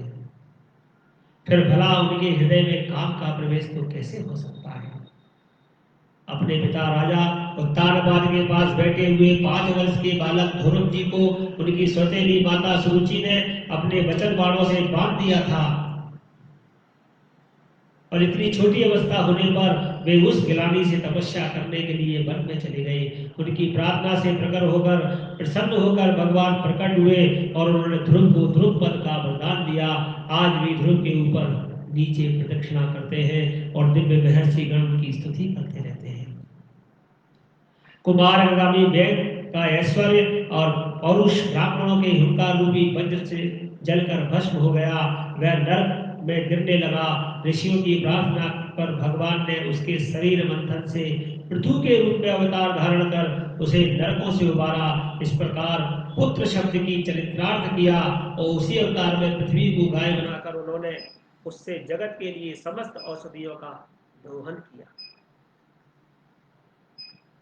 फिर भला उनके हृदय में काम का प्रवेश तो कैसे हो सकता है। अपने पिता राजा उत्तानपाद के पास बैठे हुए 5 वर्ष के बालक ध्रुव जी को उनकी सौतेली माता सुरुचि ने अपने वचन बाणों से बांध दिया था और इतनी छोटी अवस्था होने पर वे उस गिलानी से तपस्या करने के लिए वन में चले गए। उनकी प्रार्थना से प्रसन्न होकर भगवान प्रकट हुए और उन्होंने ध्रुव को ध्रुव पद का वरदान दिया। आज भी ध्रुव के ऊपर नीचे प्रदक्षिणा करते हैं और दिव्य महर्षि गण की स्तुति करते रहते हैं। कुमारगामी वेद का ऐश्वर्य और पौरुष ब्राह्मणों के हुंकार रूपी वज्र से जलकर भस्म हो गया। वह नरक में गिरने लगा। ऋषियों की प्रार्थना पर भगवान ने उसके शरीर मंथन से पृथु के रूप में अवतार धारण कर उसे नरकों से उबारा। इस प्रकार पुत्र शब्द की चरित्रार्थ किया और उसी अवतार में पृथ्वी को गाय बनाकर उन्होंने उससे जगत के लिए समस्त औषधियों का दोहन किया।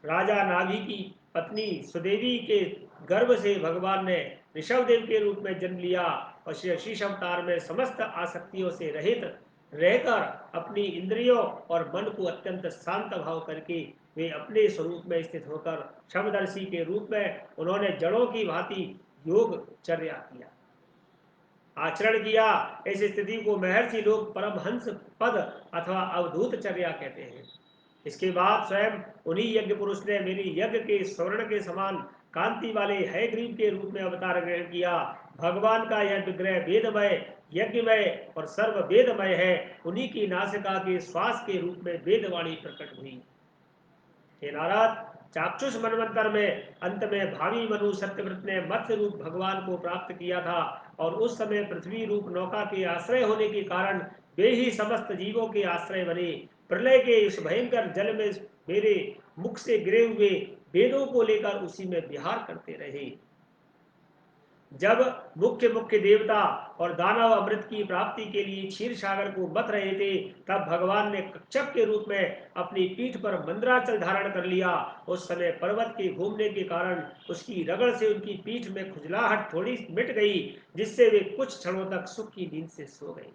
राजा नाभि की पत्नी सुदेवी के गर्भ से भगवान ने ऋषभदेव के रूप में जन्म लिया और शीश अवतार में समस्त आसक्तियों से रहित रहकर अपनी इंद्रियों और मन को अत्यंत शांत भाव करके वे अपने स्वरूप में स्थित होकर शब्दर्शी के रूप में उन्होंने जड़ों की भांति योग चर्या किया, आचरण किया। इस स्थिति को महर्षि लोग परमहंस पद अथवा अवधूत चर्या कहते हैं। इसके बाद स्वयं उन्हीं यज्ञ पुरुष ने मेरी यज्ञ के स्वर्ण के समान कांति वाले हयग्रीव के रूप में अवतार ग्रहण किया। भगवान का यह विग्रह वेदमय, यज्ञमय और सर्व वेदमय है। उन्हीं की नासिका के श्वास के रूप में वेदवाणी प्रकट हुई। हे नारद, चाक्षुष मनवंतर में अंत में भावी मनु सत्यव्रत ने मत्स्य रूप भगवान को प्राप्त किया था और उस समय पृथ्वी रूप नौका के आश्रय होने के कारण वे ही समस्त जीवों के आश्रय बने। प्रलय के इस भयंकर जल में मेरे मुख से गिरे हुए वेदों को लेकर उसी में विहार करते रहे। जब मुख्य देवता और दानव अमृत की प्राप्ति के लिए क्षीर सागर को मथ रहे थे, तब भगवान ने कच्छप के रूप में अपनी पीठ पर मंद्राचल धारण कर लिया। उस समय पर्वत के घूमने के कारण उसकी रगड़ से उनकी पीठ में खुजलाहट थोड़ी मिट गई, जिससे वे कुछ क्षणों तक सुख की नींद से सो गए।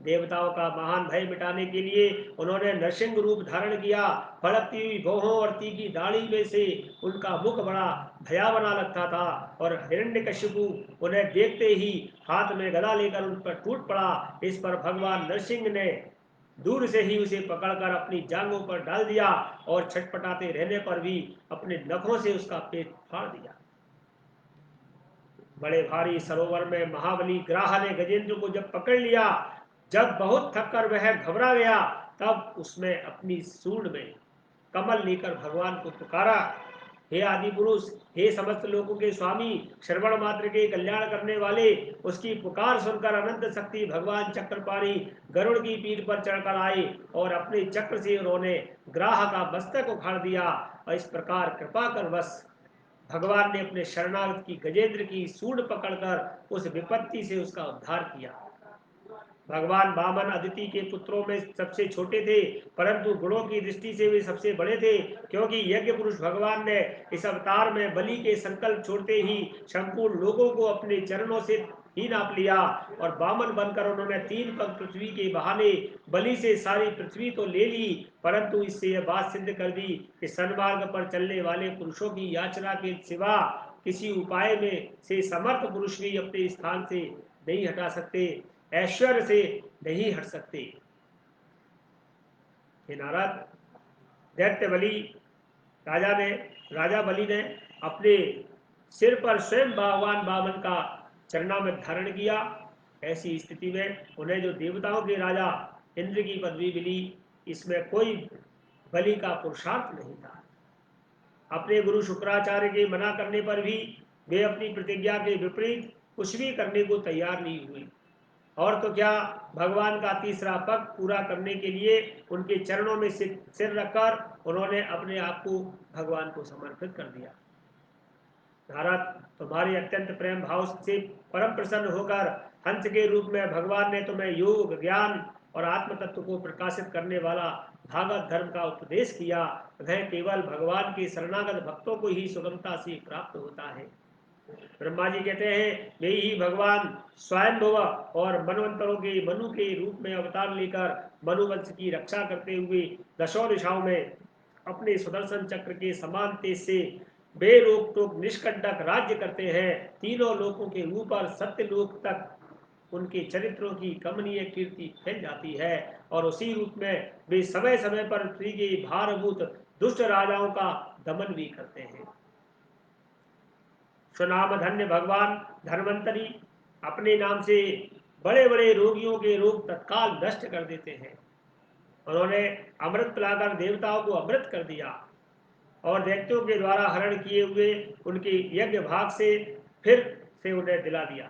देवताओं का महान भय मिटाने के लिए उन्होंने नरसिंह रूप धारण किया। फड़कती हुई भौहों और तीखी दाढ़ी में से उनका मुख बड़ा भयावना लगता था और हिरण्यकशिपु उन्हें देखते ही हाथ में गदा लेकर उन पर टूट पड़ा। इस पर भगवान नरसिंह ने दूर से ही उसे पकड़कर अपनी जांघों पर डाल दिया और छटपटाते रहने पर भी अपने नखों से उसका पेट फाड़ दिया। बड़े भारी सरोवर में महाबली ग्राह ने गजेंद्र को जब पकड़ लिया, जब बहुत थककर वह घबरा गया, तब उसने अपनी सूंड में कमल लेकर भगवान को पुकारा। हे आदि पुरुष, हे समस्त लोगों के स्वामी, श्रवण मात्र के कल्याण करने वाले, उसकी पुकार सुनकर अनंत शक्ति भगवान चक्रपाणी गरुड़ की पीठ पर चढ़कर आए और अपने चक्र से उन्होंने ग्राह का मस्तक उखाड़ दिया। और इस प्रकार कृपा कर बस भगवान ने अपने शरणागत की गजेंद्र की सूंड पकड़कर उस विपत्ति से उसका उद्धार किया। भगवान वामन अदिति के पुत्रों में सबसे छोटे थे, परंतु गुणों की दृष्टि से वे सबसे बड़े थे, क्योंकि यज्ञ पुरुष भगवान ने इस अवतार में बलि के संकल्प छोड़ते ही संपूर्ण लोगों को अपने चरणों से ही नाप लिया और वामन बनकर उन्होंने 3 पग पृथ्वी के बहाने बलि से सारी पृथ्वी तो ले ली, परंतु इससे यह बात सिद्ध कर दी कि सन्मार्ग पर चलने वाले पुरुषों की याचना के सिवा किसी उपाय में से समर्थ पुरुष भी अपने स्थान से नहीं हटा सकते, ऐश्वर्य से नहीं हट सकते। हे नारद, दैत्य बलि राजा बलि ने अपने सिर पर स्वयं भगवान वामन का चरणामृत धारण किया। ऐसी स्थिति में उन्हें जो देवताओं के राजा इंद्र की पदवी मिली, इसमें कोई बलि का पुरुषार्थ नहीं था। अपने गुरु शुक्राचार्य के मना करने पर भी वे अपनी प्रतिज्ञा के विपरीत कुछ भी करने को तैयार नहीं हुए, और तो क्या, भगवान का तीसरा पग पूरा करने के लिए उनके चरणों में सिर रखकर उन्होंने अपने आप को भगवान को समर्पित कर दिया। नारद, तुम्हारे अत्यंत प्रेम भाव से परम प्रसन्न होकर हंस के रूप में भगवान ने तुम्हें योग, ज्ञान और आत्म तत्व को प्रकाशित करने वाला भागवत धर्म का उपदेश किया। वह केवल भगवान के शरणागत भक्तों को ही सुगमता से प्राप्त होता है। ब्रह्मा जी कहते हैं, वे ही भगवान स्वयंभुव और मनवंतरों के मनु के रूप में अवतार लेकर मनुवंश की रक्षा करते हुए दशों दिशाओं में अपने सुदर्शन चक्र के समान तेज से बेरोक टोक निष्कंटक राज्य करते हैं। तीनों लोकों के ऊपर सत्य लोक तक उनके चरित्रों की कमनीय कीर्ति फैल जाती है और उसी रूप में वे समय समय पर पृथ्वी के भारभूत दुष्ट राजाओं का दमन भी करते हैं। सुनाम धन्य भगवान धन्वंतरी अपने नाम से बड़े बड़े रोगियों के रोग तत्काल नष्ट कर देते हैं। उन्होंने अमृत पिलाकर देवताओं को अमृत कर दिया और दैत्यों के द्वारा हरण किए हुए उनके यज्ञ भाग से फिर से उन्हें दिला दिया।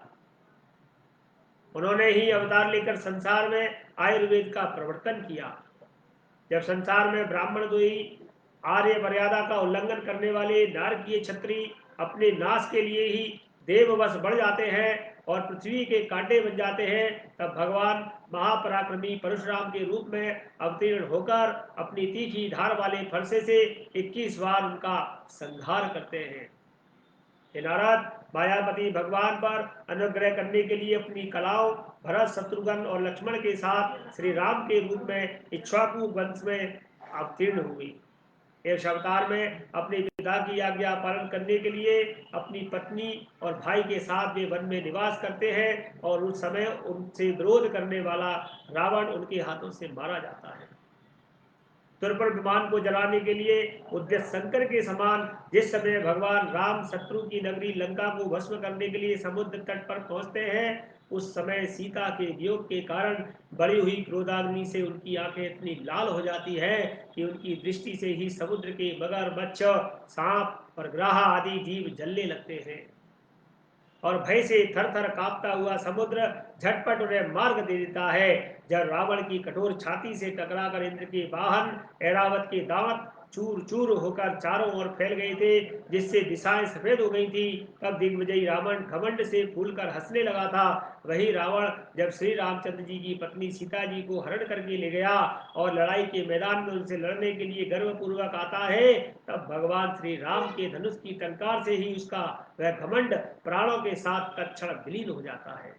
उन्होंने ही अवतार लेकर संसार में आयुर्वेद का प्रवर्तन किया। जब संसार में ब्राह्मण द्रोही आर्य मर्यादा का उल्लंघन करने वाले नारकीय क्षत्रिय अपने नाश के लिए ही देववश बढ़ जाते हैं और पृथ्वी के कांटे बन जाते हैं, तब भगवान महापराक्रमी परशुराम के रूप में अवतीर्ण होकर अपनी तीखी धार वाले फरसे से 21 बार उनका संहार करते हैं। हे नारद, मायापति भगवान पर अनुग्रह करने के लिए अपनी कलाओं भरत शत्रुघ्न और लक्ष्मण के साथ श्री राम के रूप में इक्ष्वाकु वंश में अवतीर्ण हुई। इस अवतार में अपने पिता की आज्ञा पालन करने के लिए अपनी पत्नी और भाई के साथ वे वन में निवास करते हैं और उस समय उनसे विरोध करने वाला रावण उनके हाथों से मारा जाता है। तुरपर विमान को जलाने के लिए उद्यत शंकर के समान जिस समय भगवान राम शत्रु की नगरी लंका को भस्म करने के लिए समुद्र तट पर पहुंचते हैं, उस समय सीता के वियोग के कारण बड़ी हुई क्रोधाग्नि से उनकी आंखें इतनी लाल हो जाती है कि उनकी दृष्टि से ही समुद्र के मगरमच्छ, सांप और ग्राह आदि जीव जलने लगते हैं और भय से थर थर कांपता हुआ समुद्र झटपट उन्हें मार्ग दे देता है। जब रावण की कठोर छाती से टकराकर इंद्र के वाहन ऐरावत के दांत चूर चूर होकर चारों ओर फैल गए थे, जिससे दिशाएं सफेद हो गई थी, तब दिग्विजयी रावण घमंड से फूलकर हंसने लगा था। वही रावण जब श्री रामचंद्र जी की पत्नी सीता जी को हरण करके ले गया और लड़ाई के मैदान में उनसे लड़ने के लिए गर्वपूर्वक आता है, तब भगवान श्री राम के धनुष की टंकार से ही उसका वह घमंड प्राणों के साथ तत्क्षण विलीन हो जाता है।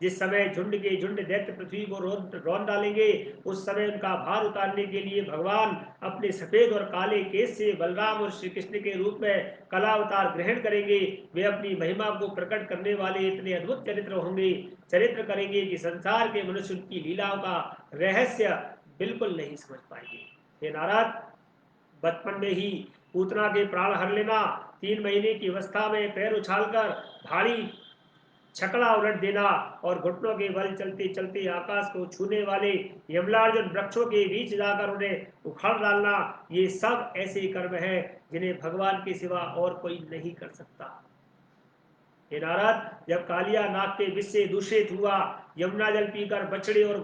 जिस समय झुंड के झुंड दैत्य पृथ्वी को रौंद डालेंगे, उस समय उनका भार उतारने के लिए भगवान अपने सफेद और काले केस से बलराम और श्री कृष्ण के रूप में कला अवतार ग्रहण करेंगे। वे अपनी महिमा को प्रकट करने वाले इतने अद्भुत चरित्र करेंगे कि संसार के मनुष्य उनकी लीलाओं का रहस्य बिल्कुल नहीं समझ पाएंगे। हे नारद, बचपन में ही पूतना के प्राण हर लेना, 3 महीने की अवस्था में पैर उछालकर भारी छकड़ा उलट देना और घुटनों के बल चलते चलते आकाश को छूने वाले यमलार्जुन वृक्षों के बीच जाकर उन्हें उखाड़ डालना, ये सब ऐसे कर्म हैं जिन्हें भगवान के सिवा और कोई नहीं कर सकता। हे नारद, जब कालिया नाग के विष से दूषित हुआ यमुना जल पीकर बछड़े और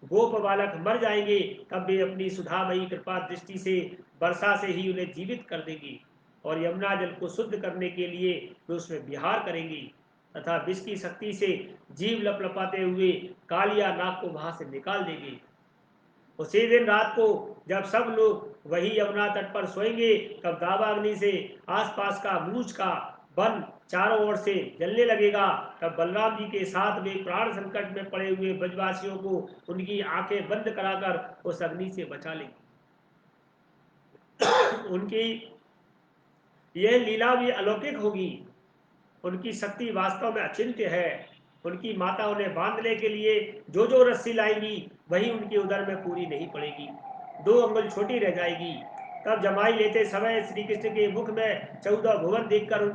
गोप बालक मर जाएंगे, तब वे अपनी सुधामयी कृपा दृष्टि से वर्षा से ही उन्हें जीवित कर देगी और यमुना जल को शुद्ध करने के लिए वे उसमें विहार करेंगी तथा विष की शक्ति से जीव लपलपाते हुए कालिया नाग को वहां से निकाल देंगे। उसी दिन रात को जब सब लोग वही यमुना तट पर सोएंगे, तब दावाग्नि से आसपास का मूछ का वन चारों ओर से जलने लगेगा। तब बलराम जी के साथ वे प्राण संकट में पड़े हुए ब्रजवासियों को उनकी आंखें बंद कराकर उस अग्नि से बचा लेंगे। उनकी यह लीला भी अलौकिक होगी। उनकी शक्ति वास्तव में अचिंत्य है। उनकी माता उन्हें बांधने के लिए जो जो रस्सी लाएगी वही उनके उदर में पूरी नहीं पड़ेगी, 2 अंगुल छोटी रह जाएगी। तब जमाई लेते समय श्री कृष्ण के मुख में 14 भुवन देखकर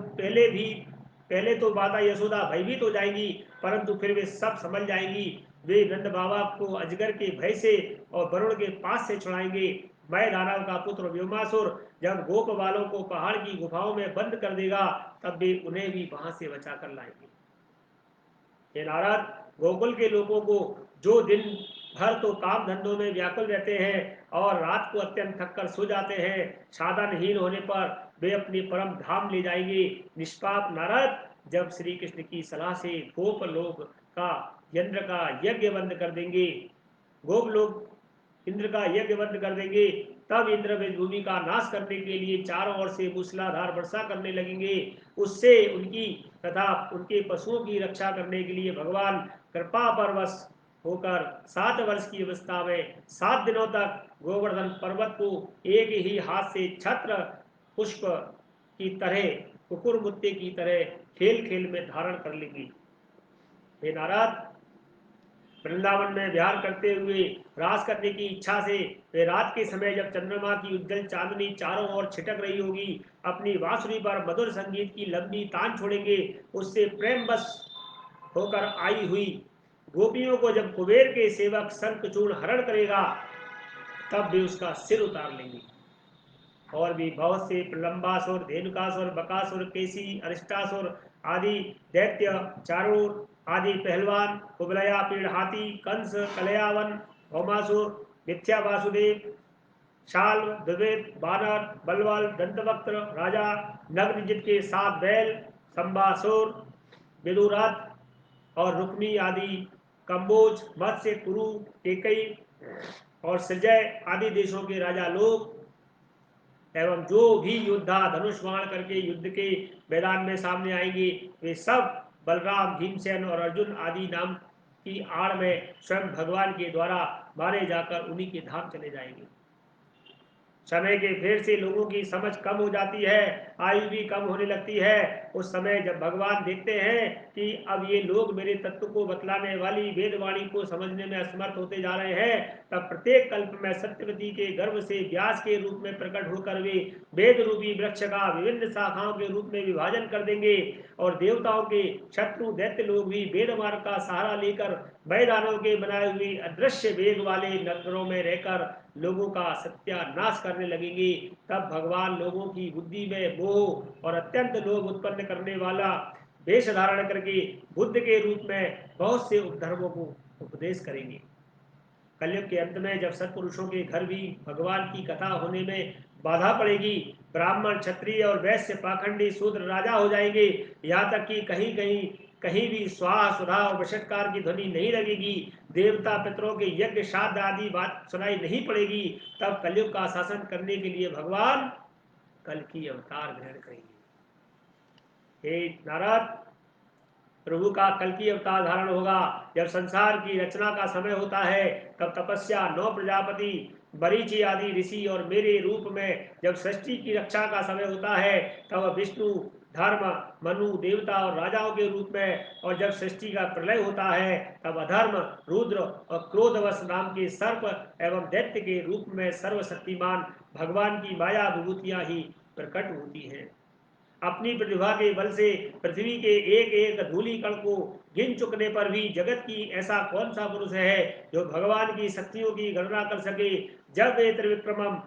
पहले तो माता यशोदा भयभीत हो जाएंगी, परंतु फिर वे सब समझ जाएंगी। वे नंद बाबा को अजगर के भय से और वरुण के पास से छुड़ाएंगे। मैं दानव का पुत्र व्योमासुर जब गोप बालों को पहाड़ की गुफाओं में बंद कर देगा, तब वे उन्हें भी वहां से बचा कर लाएंगे। हे नारद, गोकुल के लोगों को जो दिन भर तो काम धंधों में व्याकुल रहते हैं और रात को अत्यंत थककर सो जाते हैं, साधनहीन होने पर वे अपने परम धाम ले जाएंगे। निष्पाप नारद, जब श्री कृष्ण की सलाह से गोप लोग का यंत्र का यज्ञ बंद कर देंगे, गोप लोग इंद्र का यज्ञ बंद कर देंगे, तब इंद्र भूमि का नाश करने के लिए चारों ओर से मूसलाधार वर्षा करने लगेंगे। उससे उनकी तथा उनके पशुओं की रक्षा करने के लिए भगवान कृपा परवश होकर 7 वर्ष की अवस्था में 7 दिनों तक गोवर्धन पर्वत को एक ही हाथ से छत्र पुष्प की तरह, कुकुर मुत्ते की तरह खेल खेल में धारण कर लेंगी। हे नारद, वृंदावन में विहार करते हुए रास करने की इच्छा से वे रात के समय जब चंद्रमा की उज्जवल चांदनी चारों ओर छिटक रही होगी, अपनी बांसुरी पर मधुर संगीत की लंबी तान छोड़ेंगे। उससे प्रेम बस होकर आई हुई गोपियों को जब कुबेर के सेवक शंखचूर्ण हरण करेगा, तब भी उसका सिर उतार लेंगे। और भी बहुत से प्रलंबासुर, धेनुकासुर, बकासुर, केसी, अरिष्टासुर आदि दैत्य, चारूर आदि पहलवान, कुबलया पीड़ हाथी, कंस, कलयावन, भौमासुर, मिथ्या वासुदेव, शाल, द्विवेद, बानर, बलवल, दंतवक्त्र राजा, नग्नजित के 7 बैल, संबासुर, विदुरथ और रुक्मी आदि, कंबोज, मत्स्य, कुरु, केकई और सृजय आदि देशों के राजा लोग एवं जो भी योद्धा धनुष बाण करके युद्ध के मैदान में सामने आएंगे, वे सब बलराम, भीमसेन और अर्जुन आदि नाम की आड़ में स्वयं भगवान के द्वारा मारे जाकर उन्हीं के धाम चले जाएंगे। समय के फेर से लोगों की समझ कम हो जाती है, आयु भी कम होने लगती है। उस समय जब भगवान देखते हैं कि अब ये लोग मेरे तत्व को बतलाने वाली वेदवाणी को समझने में असमर्थ होते जा रहे हैं, तब प्रत्येक कल्प में सत्यवती के गर्भ से व्यास के रूप में प्रकट होकर वे वेद रूपी वृक्ष का विभिन्न शाखाओं के रूप में विभाजन कर देंगे और देवताओं के शत्रु दैत्य लोग भी वेद मार्ग का सहारा लेकर मैदानों के बनाए हुए अदृश्य वेग वाले नगरों में रहकर लोगों का सत्यानाश करने लगेंगे। तब भगवान लोगों की बुद्धि में मोह और अत्यंत लोभ उत्पन्न करने वाला वेश धारण करके बुद्ध के रूप में बहुत से उपधर्मों को उपदेश करेंगे। कलयुग के अंत में जब सत्पुरुषों के घर भी भगवान की कथा होने में बाधा पड़ेगी, ब्राह्मण, क्षत्रिय और वैश्य, पाखंडी, शूद्र राजा हो जाएंगे, यहाँ तक कि कहीं भी स्वाहा सुधा और बशत्कार की ध्वनि नहीं लगेगी, देवता पितरों के यज्ञ श्राद्ध आदि बात सुनाई नहीं पड़ेगी, तब कलयुग का शासन करने के लिए भगवान कल की अवतार ग्रहण करेंगे। हे नारद, प्रभु का कल की अवतार धारण होगा। जब संसार की रचना का समय होता है, तब तपस्या 9 प्रजापति, बरीची आदि ऋषि और मेरे रूप में जब सृष्टि की रक्षा का समय होता है, तब विष्णु, धर्म, मनु, देवता और राजाओं के रूप में, और जब सृष्टि का प्रलय होता है, तब अधर्म, रुद्र और क्रोधवश नाम के सर्प एवं दैत्य के रूप में सर्वशक्तिमान भगवान की माया विभूतियां ही प्रकट होती हैं। अपनी प्रतिभा के बल से पृथ्वी के एक एक धूलि कण को गिन चुकने पर भी जगत की ऐसा कौन सा पुरुष है जो भगवान की शक्तियों की गणना कर सके। जब वे त्रिविक्रमम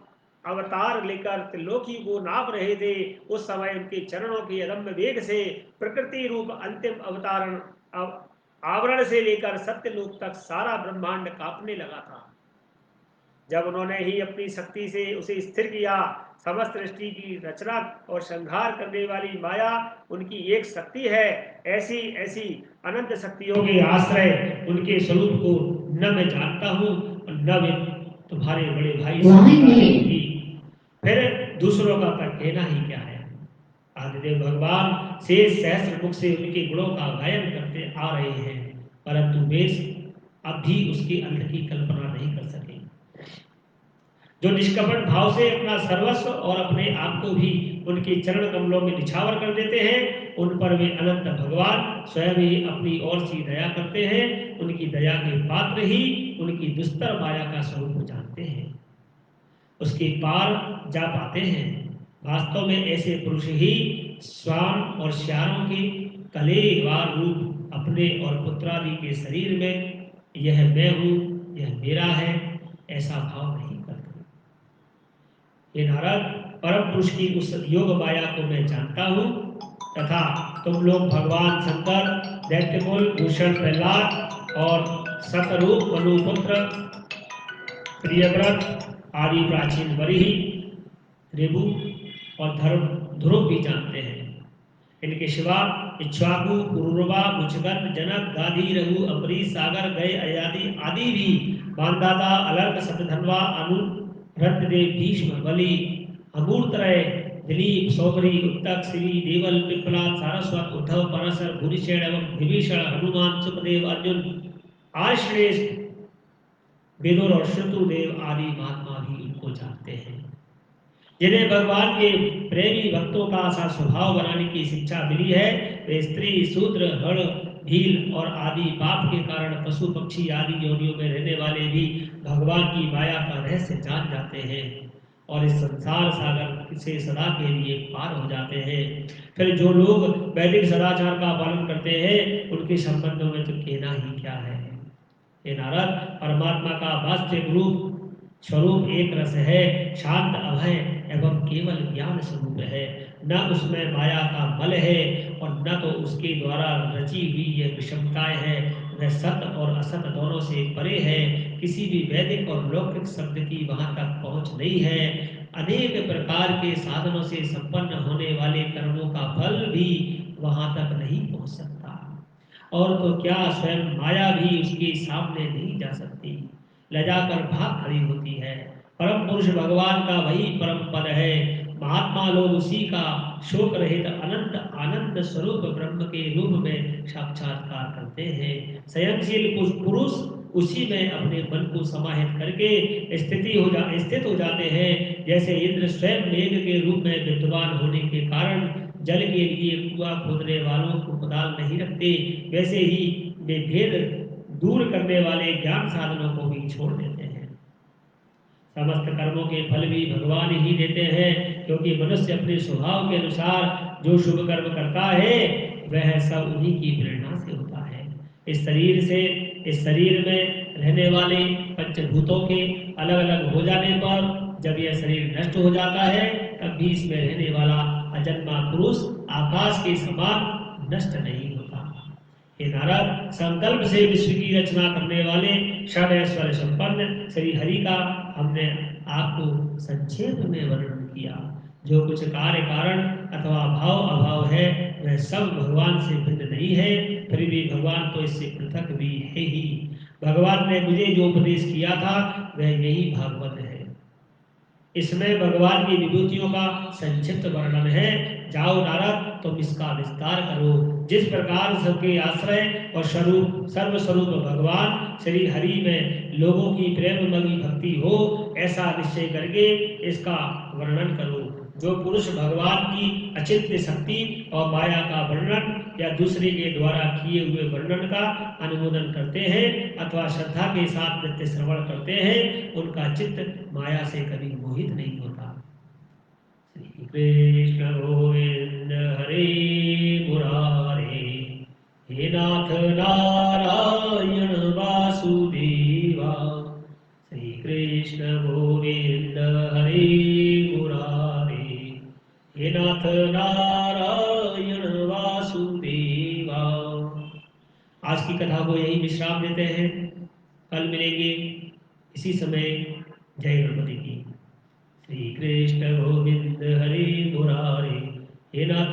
अवतार लेकर त्रिलोकी को नाप रहे थे, उस समय उनके चरणों के अदम्य वेग से प्रकृति रूप अंतिम अवतारण आवरण से लेकर सत्यलोक तक सारा ब्रह्मांड कांपने लगा था। जब उन्होंने ही अपनी शक्ति से उसे स्थिर किया, समस्त सृष्टि की रचना और संहार करने वाली माया उनकी एक शक्ति है। ऐसी ऐसी अनंत शक्तियों के आश्रय उनके स्वरूप को न मैं जानता हूँ और न वे तुम्हारे बड़े भाई, फिर दूसरों का तक कहना ही क्या है। आदिदेव भगवान शेष सहस्त्र मुख से उनके गुणों का गायन करते आ रहे हैं, परंतु वे अब भी उसके अंत की कल्पना नहीं कर सके। जो निष्कपट भाव से अपना सर्वस्व और अपने आप को भी उनके चरण कमलों में निछावर कर देते हैं, उन पर वे अनंत भगवान स्वयं ही अपनी ओर से दया करते हैं। उनकी दया के पात्र ही उनकी दुस्तर माया का स्वरूप जानते हैं, उसके पार जा पाते हैं। वास्तव में ऐसे पुरुष ही स्वान और श्यारों के कलेवार रूप अपने और पुत्रादि के शरीर में यह मैं हूँ, यह मेरा है, ऐसा भाव नहीं करते। ये नारद, परम पुरुष की उस योग माया को मैं जानता हूँ तथा तुम लोग भगवान शंकर, दैत्यकुल भूषण प्रहलाद और सतरूप मनुपुत्र प्रियव्रत आदि प्राचीन वरिहि, रेबु और धर्म ध्रुव भी जानते हैं। इनके सिवा इक्ष्वाकु, पुरुरवा, मुचगंध, जनक, गाधी, रघु, अम्बरीश, सागर, गय, अयादि आदि भी, मानदाता, अलर्क, शतधन्वा, अनु, रत्नदेव, भीष्म, बलि, अमूर्तरय, दिलीप, सौमरी, उत्तक, श्री, देवल, पिप्पलाद, सारस्वत, उद्धव, पराशर, भूरिश्रवण एवं विभीषण, हनुमान, सुखदेव, अर्जुन आश्रेष्ठ विदुर और शत्रुदेव आदि महात्मा भी उनको जानते हैं, जिन्हें भगवान के प्रेमी भक्तों का सा स्वभाव बनाने की शिक्षा मिली है। वे स्त्री, शूद्र, हड़, भील और आदि पाप के कारण पशु पक्षी आदि योनियों में रहने वाले भी भगवान की माया का रहस्य जान जाते हैं और इस संसार सागर से सदा के लिए पार हो जाते हैं। फिर जो लोग वैदिक सदाचार का पालन करते हैं, उनके संबंध में तो कहना ही क्या है। हे नारद, परमात्मा का वास्तविक रूप स्वरूप एक रस है, शांत, अभय एवं केवल ज्ञान स्वरूप है। न उसमें माया का बल है और न तो उसके द्वारा रची हुई ये विषमताएं है। वह सत और असत दोनों से परे है। किसी भी वैदिक और लौकिक शब्द की वहां तक पहुंच नहीं है। अनेक प्रकार के साधनों से संपन्न होने वाले कर्मों का फल भी वहां तक नहीं पहुंच सकता, और तो क्या स्वयं माया भी उसके सामने नहीं जा सकती, लजाकर भाग खड़ी होती है। परम पुरुष भगवान का वही परम पद है। महात्मा लोग उसी का शोक रहित अनंत आनंद स्वरूप ब्रह्म के रूप में साक्षात्कार करते हैं। संयमशील पुरुष उसी में अपने मन को समाहित करके स्थित हो जाते हैं। जैसे इंद्र स्वयं मेघ के रूप में विद्वान होने के कारण जल के लिए कुआं खोदने वालों को कुदाल नहीं रखते, वैसे ही वे भेद दूर करने वाले ज्ञान साधनों को भी छोड़ देते हैं। समस्त कर्मों के फल भी भगवान ही देते हैं, क्योंकि मनुष्य अपने स्वभाव के अनुसार जो शुभ कर्म करता है वह सब उन्हीं की प्रेरणा से होता है। इस शरीर में रहने वाले पंचभूतों के अलग अलग हो जाने पर जब यह शरीर नष्ट हो जाता है, तब भी इसमें रहने वाला अजन्मा पुरुष आकाश के समान नष्ट नहीं होता। हे नारद, संकल्प से विश्व की रचना करने वाले षड ऐश्वर्य संपन्न श्री हरि का हमने आपको संक्षेप में वर्णन किया। जो कुछ कार्य कारण अथवा भाव अभाव है, वह सब भगवान से भिन्न नहीं है, फिर भी भगवान तो इससे पृथक भी है ही। भगवान ने मुझे जो उपदेश किया था वह यही भागवत है। इसमें भगवान की विभूतियों का संक्षिप्त वर्णन है। जाओ नारद, तुम इसका विस्तार करो। जिस प्रकार सबके आश्रय और सर्वस्वरूप भगवान श्री हरि में लोगों की प्रेममयी भक्ति हो, ऐसा निश्चय करके इसका वर्णन करो। जो पुरुष भगवान की अचिंत्य शक्ति और माया का वर्णन या दूसरे के द्वारा किए हुए वर्णन का अनुमोदन करते हैं अथवा श्रद्धा के साथ नित्य श्रवण करते हैं, उनका चित्त माया से कभी मोहित नहीं होता। श्री कृष्ण गोविंद हरे मुरारे, हे नाथ नारायण वासुदेवा। श्री कृष्ण गोविंद हरे मुरारे, हे नाथ नारायण वासुदेवा। आज की कथा को यही विश्राम देते हैं। कल मिलेंगे इसी समय। जय गणपति की। श्री कृष्ण गोविंद हरे मुरारे, हे नाथ